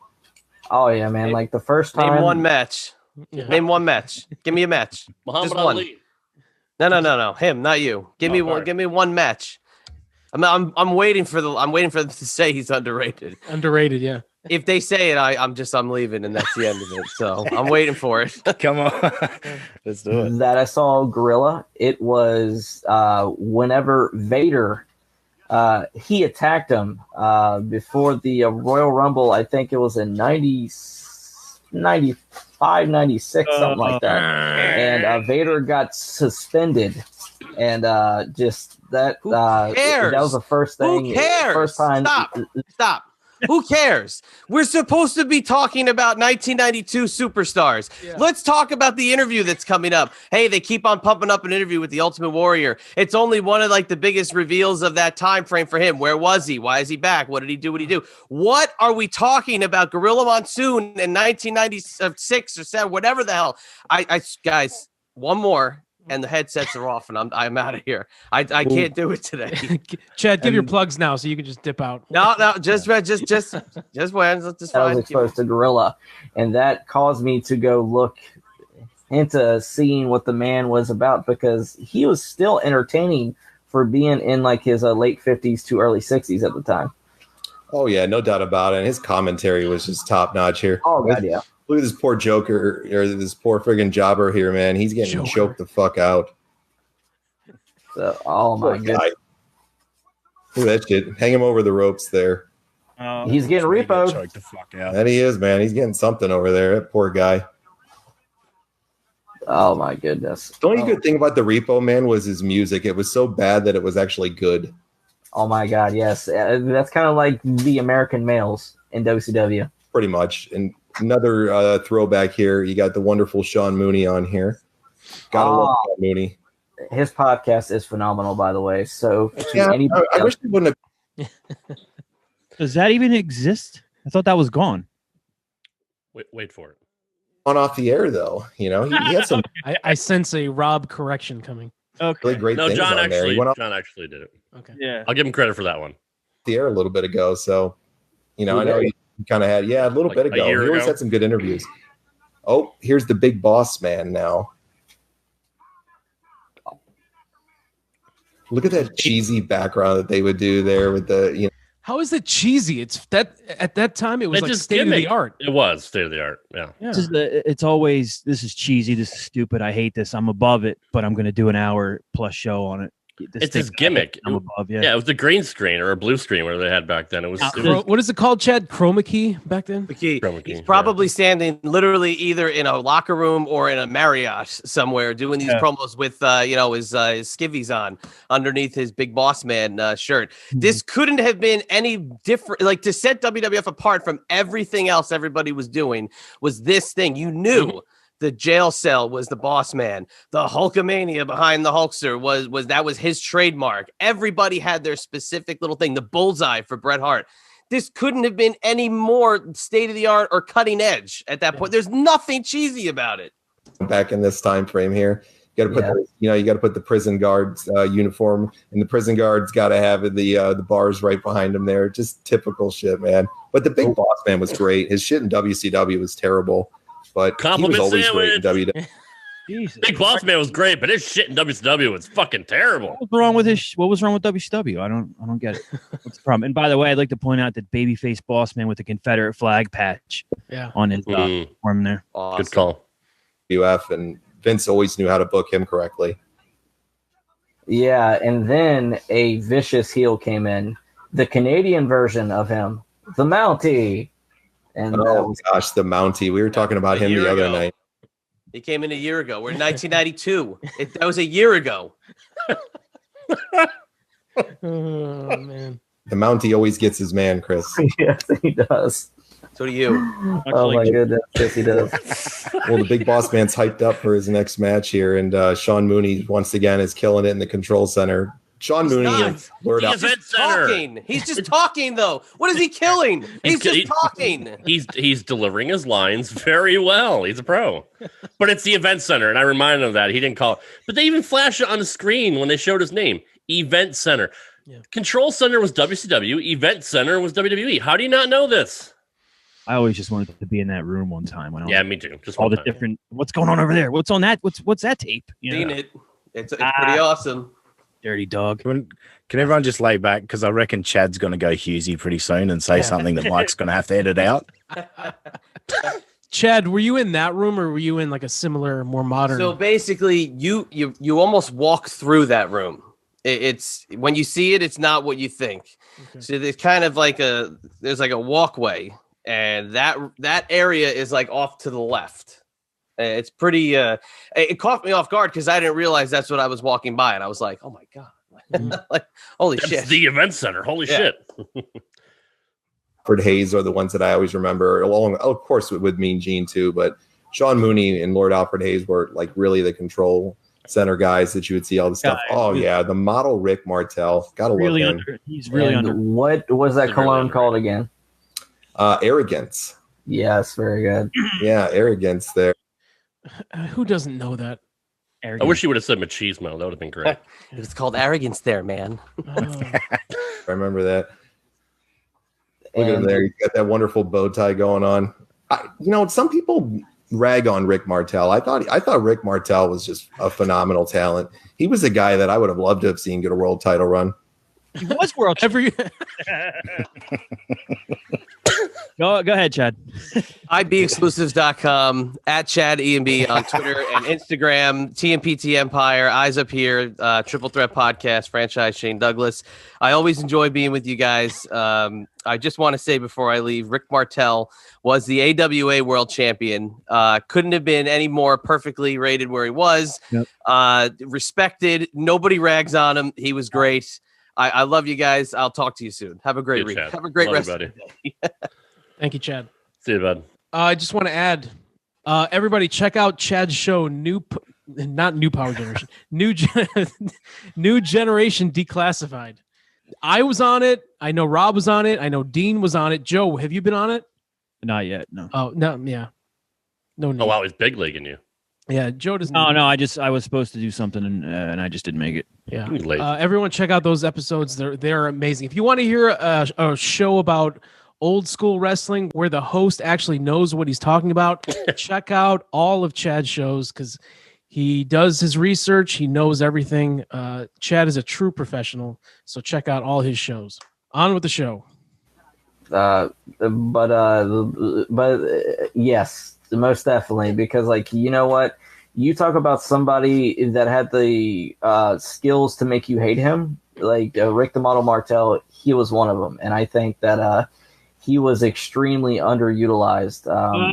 Oh yeah, man! Like the first time. Name one match. Name one match. Give me a match. Muhammad Just one. Ali. No. Him, not you. Give me one. Give me one match. I'm waiting for them to say he's underrated. Underrated, yeah. If they say it, I'm leaving, and that's the end of it. So I'm waiting for it. Come on, let's do it. That I saw Gorilla. It was whenever Vader he attacked him before the Royal Rumble. I think it was in 95, 96, something like that. And Vader got suspended, and just that. Who cares? That was the first thing. Who cares? First time. Stop. Who cares? We're supposed to be talking about 1992 superstars. Yeah. Let's talk about the interview that's coming up. Hey, they keep on pumping up an interview with the Ultimate Warrior. It's only one of the biggest reveals of that time frame for him. Where was he? Why is he back? What did he do? What did he do? What are we talking about? Gorilla Monsoon in 1996 or 7, whatever the hell. I guys, one more. And the headsets are off, and I'm out of here. I can't do it today. Chad, give your plugs now, so you can just dip out. No, just when. Just I was exposed to Gorilla, and that caused me to go look into seeing what the man was about, because he was still entertaining for being in his late 50s to early 60s at the time. Oh yeah, no doubt about it. And his commentary was just top notch here. Oh god, yeah. Look at this poor Joker, or this poor friggin' jobber here, man. He's getting choked the fuck out. Oh my god! Look at that shit. Hang him over the ropes there. He's getting repoed. Choked the fuck out. That he is, man. He's getting something over there. That poor guy. Oh my goodness! The only good thing about the repo, man, was his music. It was so bad that it was actually good. Oh my god, yes. That's kind of like the American males in WCW. Pretty much. And another throwback here. You got the wonderful Sean Mooney on here. Gotta love Sean Mooney. His podcast is phenomenal, by the way. So yeah, I wish they wouldn't have. Does that even exist? I thought that was gone. Wait for it. On off the air though, he had some. I sense a Rob correction coming. Okay. Really great things John on there. John actually did it. Okay. Yeah. I'll give him credit for that one. The air a little bit ago, so I know he kind of had a little bit ago. He always had some good interviews. Oh, here's the big boss man now. Look at that cheesy background that they would do there with the How is it cheesy? It's that at that time it was like state of the art. It was state of the art. Yeah. It's always, this is cheesy, this is stupid, I hate this, I'm above it, but I'm going to do an hour plus show on it. It's his gimmick. I'm above, yeah, it was the green screen or a blue screen, whatever they had back then. It was. What is it called, Chad? Chroma key back then? He's probably standing literally either in a locker room or in a Marriott somewhere doing these promos with his skivvies on underneath his big boss man shirt. This couldn't have been any different. Like, to set WWF apart from everything else everybody was doing was this thing. You knew. The jail cell was the boss man. The Hulkamania behind the Hulkster was his trademark. Everybody had their specific little thing. The bullseye for Bret Hart. This couldn't have been any more state of the art or cutting edge at that point. There's nothing cheesy about it. Back in this time frame here, you got to put you got to put the prison guards uniform, and the prison guards got to have the bars right behind them there. Just typical shit, man. But the big boss man was great. His shit in WCW was terrible. But compliment he was always sandwich. great in WWE. Big Boss Man was great, but his shit in WCW was fucking terrible. What was wrong with WCW? I don't get it. What's the problem? And by the way, I'd like to point out that babyface boss man with the Confederate flag patch on his arm there. Awesome. Good call. WWF, and Vince always knew how to book him correctly. Yeah, and then a vicious heel came in, the Canadian version of him, the Mountie. And gosh, the Mountie. We were talking about him the other night. He came in a year ago. We're in 1992. That was a year ago. Oh man. The Mountie always gets his man, Chris. Yes, he does. So do you. Oh my goodness, yes, he does. Well, the Big Boss Man's hyped up for his next match here, and Sean Mooney once again is killing it in the Control Center. Sean Mooney and Lord He's just talking. He's just talking, though. What is he killing? He's just talking. He's delivering his lines very well. He's a pro. But it's the Event Center, and I reminded him of that. He didn't call it. But they even flashed it on the screen when they showed his name. Event Center. Yeah. Control Center was WCW. Event Center was WWE. How do you not know this? I always just wanted to be in that room one time. Yeah, me too. Just all the different. What's going on over there? What's on that? What's that tape? Seen it. It's pretty awesome. Dirty dog. Can everyone just lay back? Because I reckon Chad's going to go Husey pretty soon and say something that Mike's going to have to edit out. Chad, were you in that room or were you in like a similar, more modern? So basically, you almost walk through that room. It's when you see it, it's not what you think. Okay. So there's kind of like there's like a walkway, and that area is like off to the left. It's pretty. It caught me off guard because I didn't realize that's what I was walking by, and I was like, "Oh my god!" Like, holy that's shit! The Event Center. Holy shit! Alfred Hayes are the ones that I always remember. Along, of course, with Mean Gene too, but Sean Mooney and Lord Alfred Hayes were like really the Control Center guys that you would see all the stuff. Oh yeah, the model Rick Martel. Gotta really love him. He's really under. What was that cologne called again? Arrogance. Yes, very good. Yeah, Arrogance there. Who doesn't know that? Arrogance. I wish you would have said machismo. That would have been great. It's called Arrogance there, man. I remember that. Look at him there. He's got that wonderful bow tie going on. Some people rag on Rick Martel. I thought Rick Martel was just a phenomenal talent. He was a guy that I would have loved to have seen get a world title run. He was world every. Go ahead, Chad. IBExclusives.com, at Chad EMB on Twitter and Instagram, TMPT Empire, Eyes Up Here, Triple Threat Podcast, Franchise Shane Douglas. I always enjoy being with you guys. I just want to say before I leave, Rick Martel was the AWA World Champion. Couldn't have been any more perfectly rated where he was. Yep. Respected. Nobody rags on him. He was great. I love you guys. I'll talk to you soon. Have a great week. Have a great rest of the day. Thank you, Chad. See you, bud. I just want to add, everybody check out Chad's show, not New Power Generation, New Generation Declassified. I was on it. I know Rob was on it. I know Dean was on it. Joe, have you been on it? Not yet. No. Oh no. Yeah. No. Oh wow, he's big leaguing you. Yeah, Joe doesn't. No. I was supposed to do something and I just didn't make it. Yeah. Everyone check out those episodes. They're amazing. If you want to hear a show about old school wrestling where the host actually knows what he's talking about, check out all of Chad's shows because he does his research. He knows everything. Chad is a true professional. So check out all his shows. On with the show. But yes, most definitely, because you know what, you talk about somebody that had the skills to make you hate him, like Rick the Model Martel. He was one of them, and I think that he was extremely underutilized.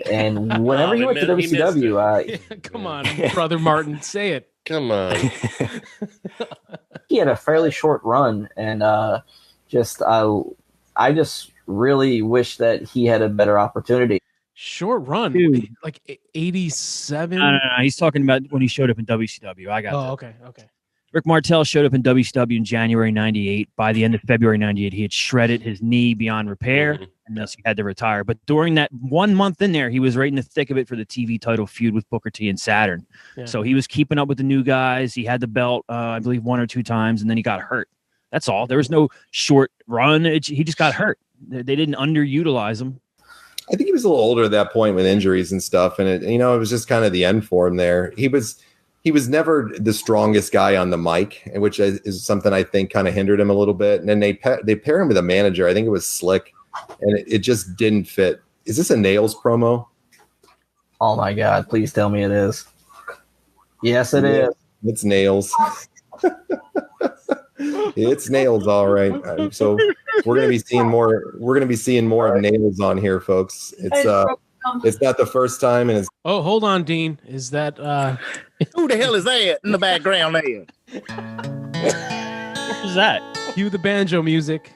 And whenever he went to WCW, come on, brother Martin, say it. Come on. He had a fairly short run, and I just really wish that he had a better opportunity. Short run, dude. Like 87. No. He's talking about when he showed up in WCW. I got. Oh, that. Okay. Rick Martel showed up in WCW in January '98. By the end of February '98, he had shredded his knee beyond repair, and thus he had to retire. But during that 1 month in there, he was right in the thick of it for the TV title feud with Booker T and Saturn. Yeah. So he was keeping up with the new guys. He had the belt, I believe, 1 or 2 times, and then he got hurt. That's all. There was no short run. He just got hurt. They didn't underutilize him. I think he was a little older at that point with injuries and stuff, and it was just kind of the end for him there. He was never the strongest guy on the mic, which is something I think kind of hindered him a little bit. And then they pair him with a manager. I think it was Slick, and it just didn't fit. Is this a Nails promo? Oh my God! Please tell me it is. Yes, it is. It's Nails. It's Nails, all right. So we're gonna be seeing more. We're gonna be seeing more of Nails on here, folks. It's not the first time, and it's. Oh, hold on, Dean. Is that who the hell is that in the background there? Who's that? Cue the banjo music.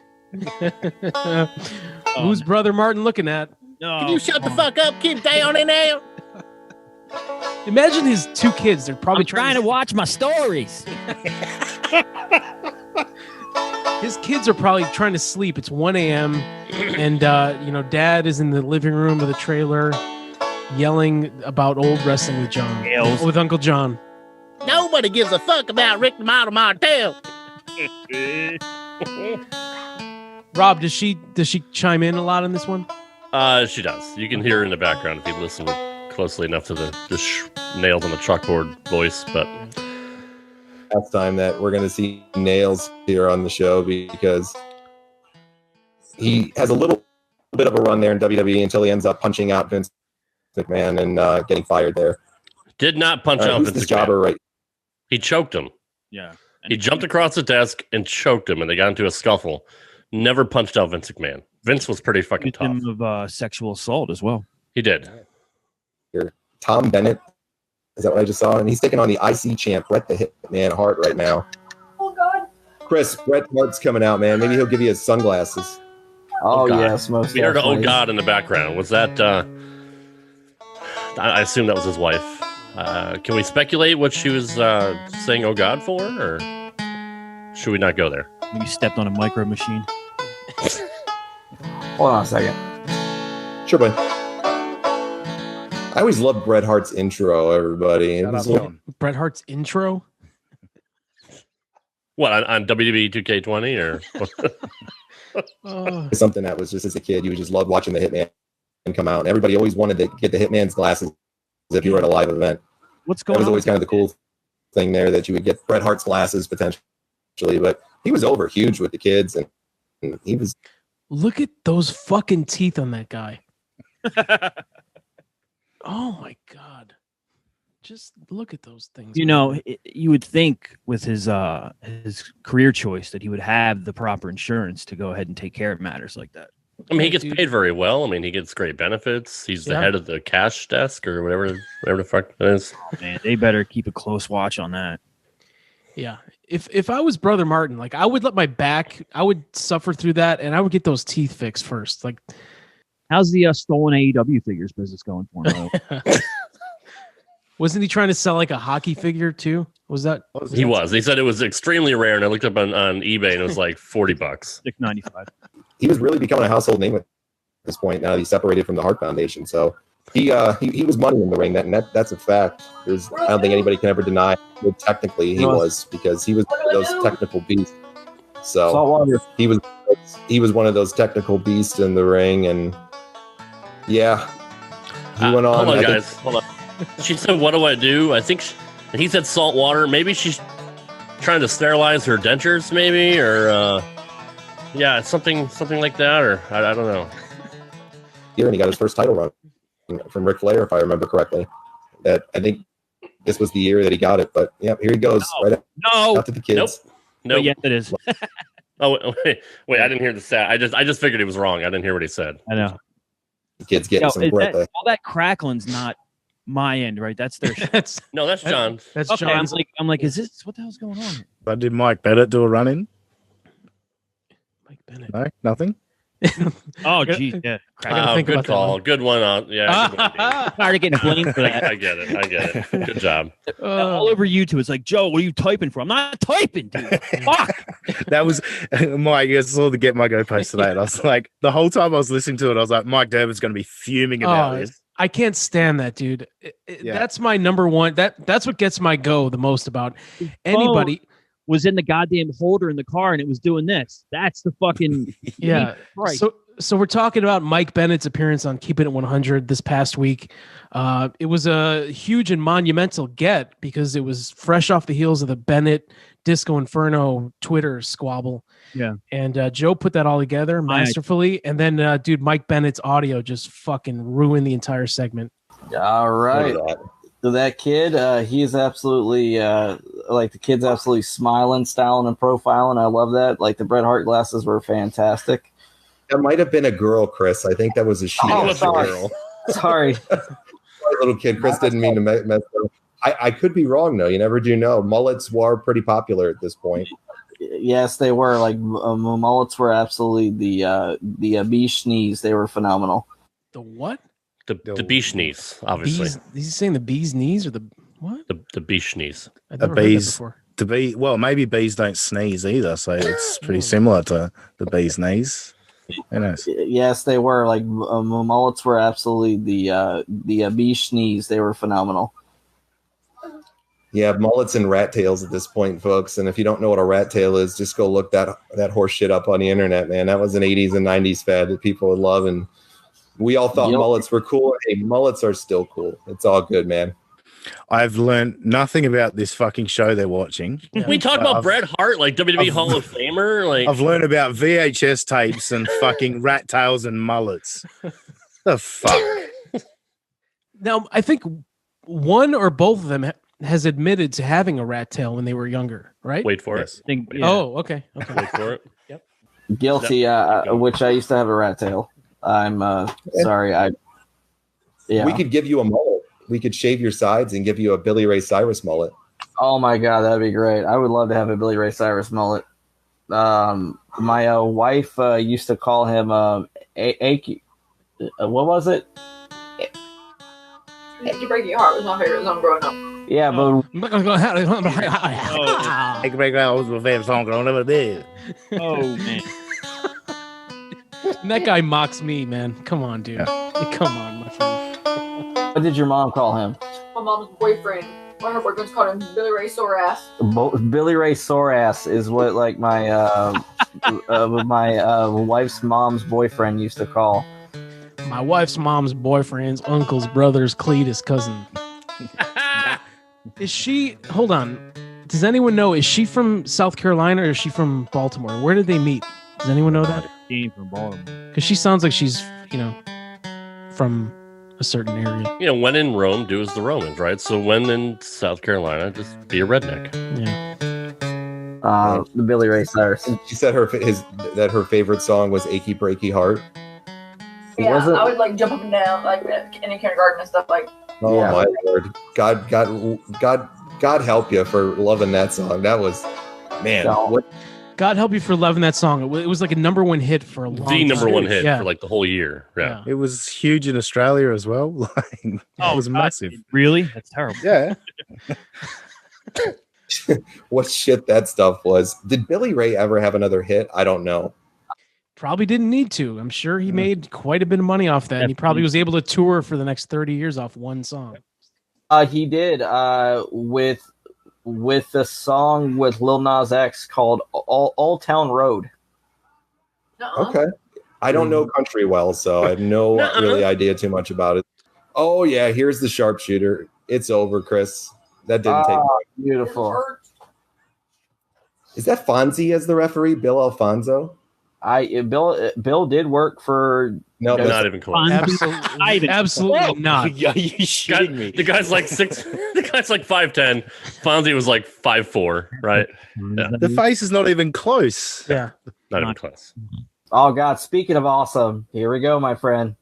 Who's Brother Martin looking at? No. Can you shut the fuck up? Keep down in there. Imagine his two kids. They're probably I'm trying to watch my stories. His kids are probably trying to sleep. It's 1 a.m. and Dad is in the living room of the trailer yelling about old wrestling with John. With Uncle John. Nobody gives a fuck about Rick the Model Martel. Rob, does she chime in a lot in this one? She does. You can hear her in the background if you listen closely enough to the nails on the chalkboard voice. But last time that we're going to see Nails here on the show because he has a little bit of a run there in WWE until he ends up punching out Vince McMahon and getting fired there. Did not punch out Vince McMahon. Jobber, right? He choked him. Yeah. He jumped across the desk and choked him, and they got into a scuffle. Never punched out Vince McMahon. Vince was pretty fucking tough. Victim of sexual assault as well. He did. Here, Tom Bennett. Is that what I just saw? And he's taking on the IC champ, Bret the Hitman Hart, right now. Oh, God. Chris, Bret Hart's coming out, man. Maybe he'll give you his sunglasses. Oh, God. yes, most We heard definitely. "Oh God" in the background. Was that? I assume that was his wife. Can we speculate what she was saying "Oh God" for, or should we not go there? Maybe stepped on a micro machine. Hold on a second. Sure, bud. I always loved Bret Hart's intro, everybody. It was Bret Hart's intro? What, on WWE 2K20 or something that was just as a kid, you just loved watching the Hitman come out. And everybody always wanted to get the Hitman's glasses if you were at a live event. What's going on? That was on? always kind of the cool thing there, that you would get Bret Hart's glasses potentially. But he was over huge with the kids, and he was. Look at those fucking teeth on that guy. Oh my God. Just look at those things. You know, you would think with his career choice that he would have the proper insurance to go ahead and take care of matters like that. I mean, he gets paid very well. I mean, he gets great benefits. He's the head of the cash desk or whatever the fuck that is. Man, they better keep a close watch on that. Yeah. If I was Brother Martin, like I would let my back, I would suffer through that, and I would get those teeth fixed first. Like, how's the stolen AEW figures business going for him? Wasn't he trying to sell like a hockey figure too? He was. He said it was extremely rare, and I looked up on eBay, and it was like $40. $6.95. He was really becoming a household name at this point. Now that he's separated from the Hart Foundation, so he was money in the ring. That's a fact. I don't think anybody can ever deny what technically he was, because he was one of those technical beasts. So he was one of those technical beasts in the ring, and yeah, he went on. Hold on, guys. Hold on. She said, "What do I do?" I think, and he said salt water. Maybe she's trying to sterilize her dentures, maybe, or yeah, something like that, or I don't know. Here, and he got his first title run from Ric Flair, if I remember correctly. That I think this was the year that he got it, but yeah, here he goes out to the kids. Nope. Yes, it is. Oh wait! I didn't hear the stat. I just figured he was wrong. I didn't hear what he said. I know. The kids getting some breath. All that crackling's not my end, right? That's their. No, that's John. That's okay, John's. I'm like, is this what the hell's going on? But did Mike Bennett do a run in? Mike Bennett. No, nothing. Oh, geez, yeah. Good call. Good one on. Yeah. Good one, Tired of getting blamed for that. I get it. Good job. All over YouTube, it's like, Joe, what are you typing for? I'm not typing, dude. Fuck. That was Mike. You saw the Get My Go post today, and I was like, the whole time I was listening to it, I was like, Mike Durbin's going to be fuming about this. I can't stand that, dude. That's my number one. That's what gets my go the most about anybody. Was in the goddamn holder in the car and it was doing this. That's the fucking yeah. Right. So we're talking about Mike Bennett's appearance on Keeping It 100 this past week. It was a huge and monumental get because it was fresh off the heels of the Bennett Disco Inferno Twitter squabble. Yeah. And Joe put that all together masterfully. And then, dude, Mike Bennett's audio just fucking ruined the entire segment. All right. So that kid, he's absolutely like the kid's absolutely smiling, styling, and profiling. I love that. Like the Bret Hart glasses were fantastic. That might have been a girl, Chris. I think that was a she. Girl. Sorry. Little kid. Chris didn't mean to mess up. I could be wrong though. You never do know. Mullets were pretty popular at this point. Yes, they were. Like mullets were absolutely the beach knees. They were phenomenal. The what? The beach knees, obviously. Is he saying the bee's knees or the what? The beach knees. I've never heard that before. Maybe bees don't sneeze either, so it's pretty similar to the bee's knees. Who knows? Yes, they were. Like mullets were absolutely the beach knees. They were phenomenal. Yeah, mullets and rat tails at this point, folks. And if you don't know what a rat tail is, just go look that horse shit up on the internet, man. That was an 80s and 90s fad that people would love, and we all thought mullets were cool. Hey, mullets are still cool. It's all good, man. I've learned nothing about this fucking show they're watching. We talk about Bret Hart, like WWE Hall of Famer. Like I've learned about VHS tapes and fucking rat tails and mullets. The fuck? Now, I think one or both of them has admitted to having a rat tail when they were younger, right? Wait for it. Oh, okay. Wait for it. Yep. Guilty. Which I used to have a rat tail. I'm sorry. We could give you a mullet. We could shave your sides and give you a Billy Ray Cyrus mullet. Oh my god, that'd be great. I would love to have a Billy Ray Cyrus mullet. My wife used to call him Achy. What was it? Achy Breaky Heart was my favorite song growing up. Yeah, but Achy Breaky Heart was my favorite song growing up. Oh man. And that guy mocks me, man. Come on, dude. Come on, my friend. What did your mom call him? My mom's boyfriend. One of her boyfriends called him Billy Ray Soreass. Billy Ray Soreass is what like my my wife's mom's boyfriend used to call. My wife's mom's boyfriend's uncle's brother's Cletus cousin. Is she? Hold on. Does anyone know? Is she from South Carolina or is she from Baltimore? Where did they meet? Does anyone know that? She from Baltimore. Because she sounds like she's, from a certain area. When in Rome, do as the Romans, right? So when in South Carolina, just be a redneck. Yeah. The Billy Ray Cyrus. She said her favorite song was "Achy Breaky Heart." Yeah, I would like jump up and down like in kindergarten and stuff like. Oh my Lord! God help you for loving that song. That was, man. What? God help you for loving that song. It was like a #1 hit for a long time. The number one hit for like the whole year. Yeah. It was huge in Australia as well. It was massive. Really? That's terrible. Yeah. What shit that stuff was. Did Billy Ray ever have another hit? I don't know. Probably didn't need to. I'm sure he made quite a bit of money off that. And he probably was able to tour for the next 30 years off one song. He did with the song with Lil Nas X called Old Town Road. Okay. I don't know country well, so I have no really idea too much about it. Oh, yeah. Here's the sharpshooter. It's over, Chris. That didn't take long. Beautiful. Is that Fonzie as the referee? Bill Alfonso? Bill did work for. No, not even close. Absolutely not. Are you shitting me? The guy's like 6. The guy's like 5'10". Fonzie was like 5'4", right? Yeah. The face is not even close. Yeah, not even close. Oh God! Speaking of awesome, here we go, my friend.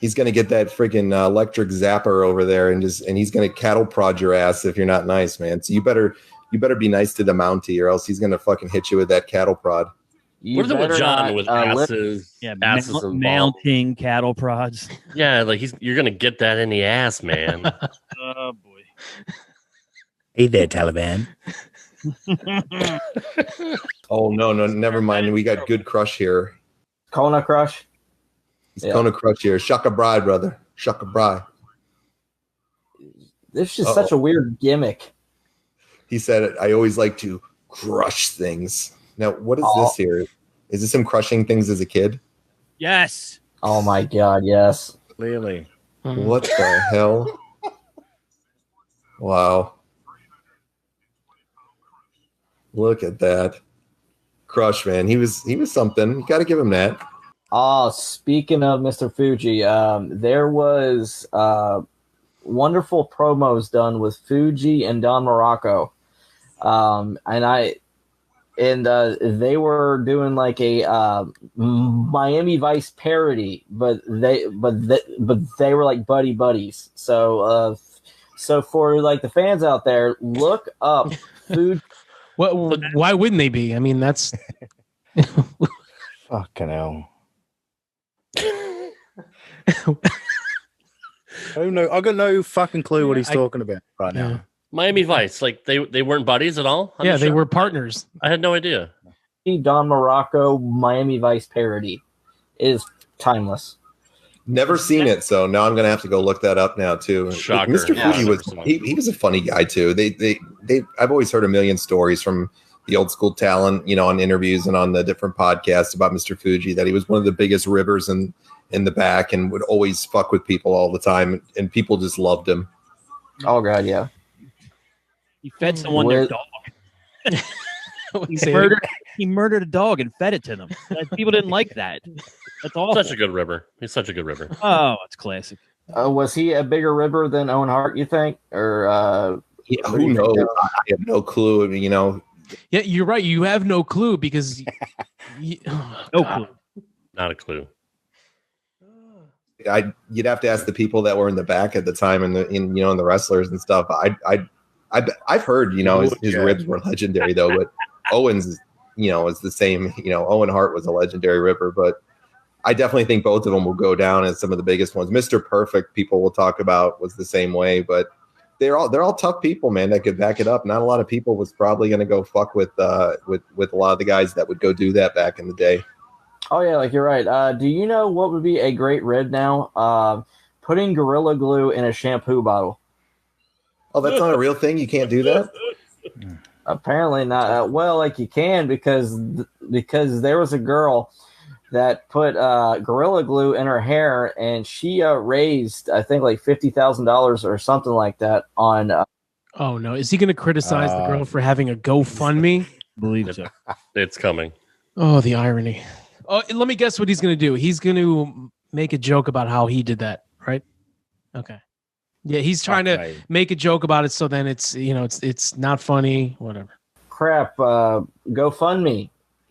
He's gonna get that freaking electric zapper over there, and he's gonna cattle prod your ass if you're not nice, man. So you better be nice to the Mountie, or else he's gonna fucking hit you with that cattle prod. What is it with John with asses? Asses and mounting cattle prods. Yeah, like you're gonna get that in the ass, man. Oh boy. Hey there, Taliban. Oh no, never mind. We got good crush here. Kona Crush. It's Kona Crush here. Shaka Bry, brother. Shaka Bry. This is just such a weird gimmick. He said, I always like to crush things. Now, what is this here? Is this him crushing things as a kid? Yes. Oh my God, yes. Clearly. What the hell? Wow. Look at that. Crush, man. He was something. You got to give him that. Oh, speaking of Mr. Fuji, there was wonderful promos done with Fuji and Don Morocco. And they were doing like a Miami Vice parody, but they were like buddies. So for like the fans out there, look up Well, why wouldn't they be? I mean, that's Fucking hell. I got no fucking clue what he's talking about right now. Miami Vice, like they weren't buddies at all. on the they show? were partners. I had no idea. Don Morocco Miami Vice parody is timeless. Never seen it, so now I'm gonna have to go look that up now too. Shocker. Mr. Yeah, Fuji was he was a funny guy too. I've always heard a million stories from the old school talent, on interviews and on the different podcasts about Mr. Fuji, that he was one of the biggest ribbers in the back and would always fuck with people all the time, and people just loved him. Oh god, yeah. He fed someone their dog. He murdered a dog and fed it to them. People didn't like that. That's awful. Such a good ribber. He's such a good ribber. Oh, it's classic. Was he a bigger ribber than Owen Hart, you think? Or who knows? I have no clue. Yeah, you're right. You have no clue because no clue. Not a clue. You'd have to ask the people that were in the back at the time, and the wrestlers and stuff. I've heard his ribs were legendary though, but Owen's is the same. Owen Hart was a legendary ribber, but I definitely think both of them will go down as some of the biggest ones. Mr. Perfect, people will talk about, was the same way, but they're all tough people, man, that could back it up. Not a lot of people was probably going to go fuck with a lot of the guys that would go do that back in the day. Oh yeah, like you're right. Do you know what would be a great rib now? Putting Gorilla Glue in a shampoo bottle. Oh, that's not a real thing? You can't do that? Apparently not. Well, like you can because there was a girl that put Gorilla Glue in her hair, and she raised, I think, like $50,000 or something like that on. Oh no! Is he going to criticize the girl for having a GoFundMe? Believe so. It's coming. Oh, the irony! Oh, let me guess what he's going to do. He's going to make a joke about how he did that, right? Okay. Yeah, he's trying to make a joke about it, so then it's it's not funny, whatever. Crap! GoFundMe.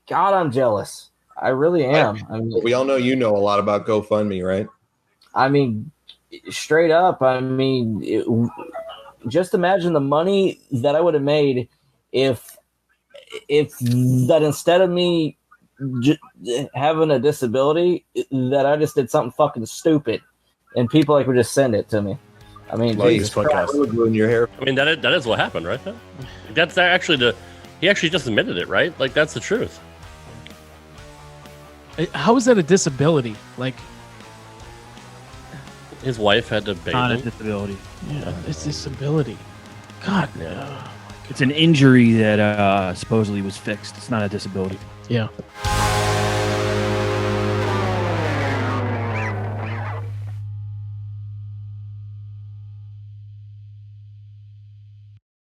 God, I'm jealous. I really am. I mean, we all know you know a lot about GoFundMe, right? I mean, straight up. I mean, just imagine the money that I would have made if that instead of me having a disability, that I just did something fucking stupid, and people would just send it to me. I mean, Jesus Christ. In your hair. I mean, that is what happened, right? That's actually he actually just admitted it, right? Like, that's the truth. How is that a disability? Like, his wife had to bathe Not a him. disability. Yeah, it's disability. God, It's an injury that supposedly was fixed. It's not a disability. yeah.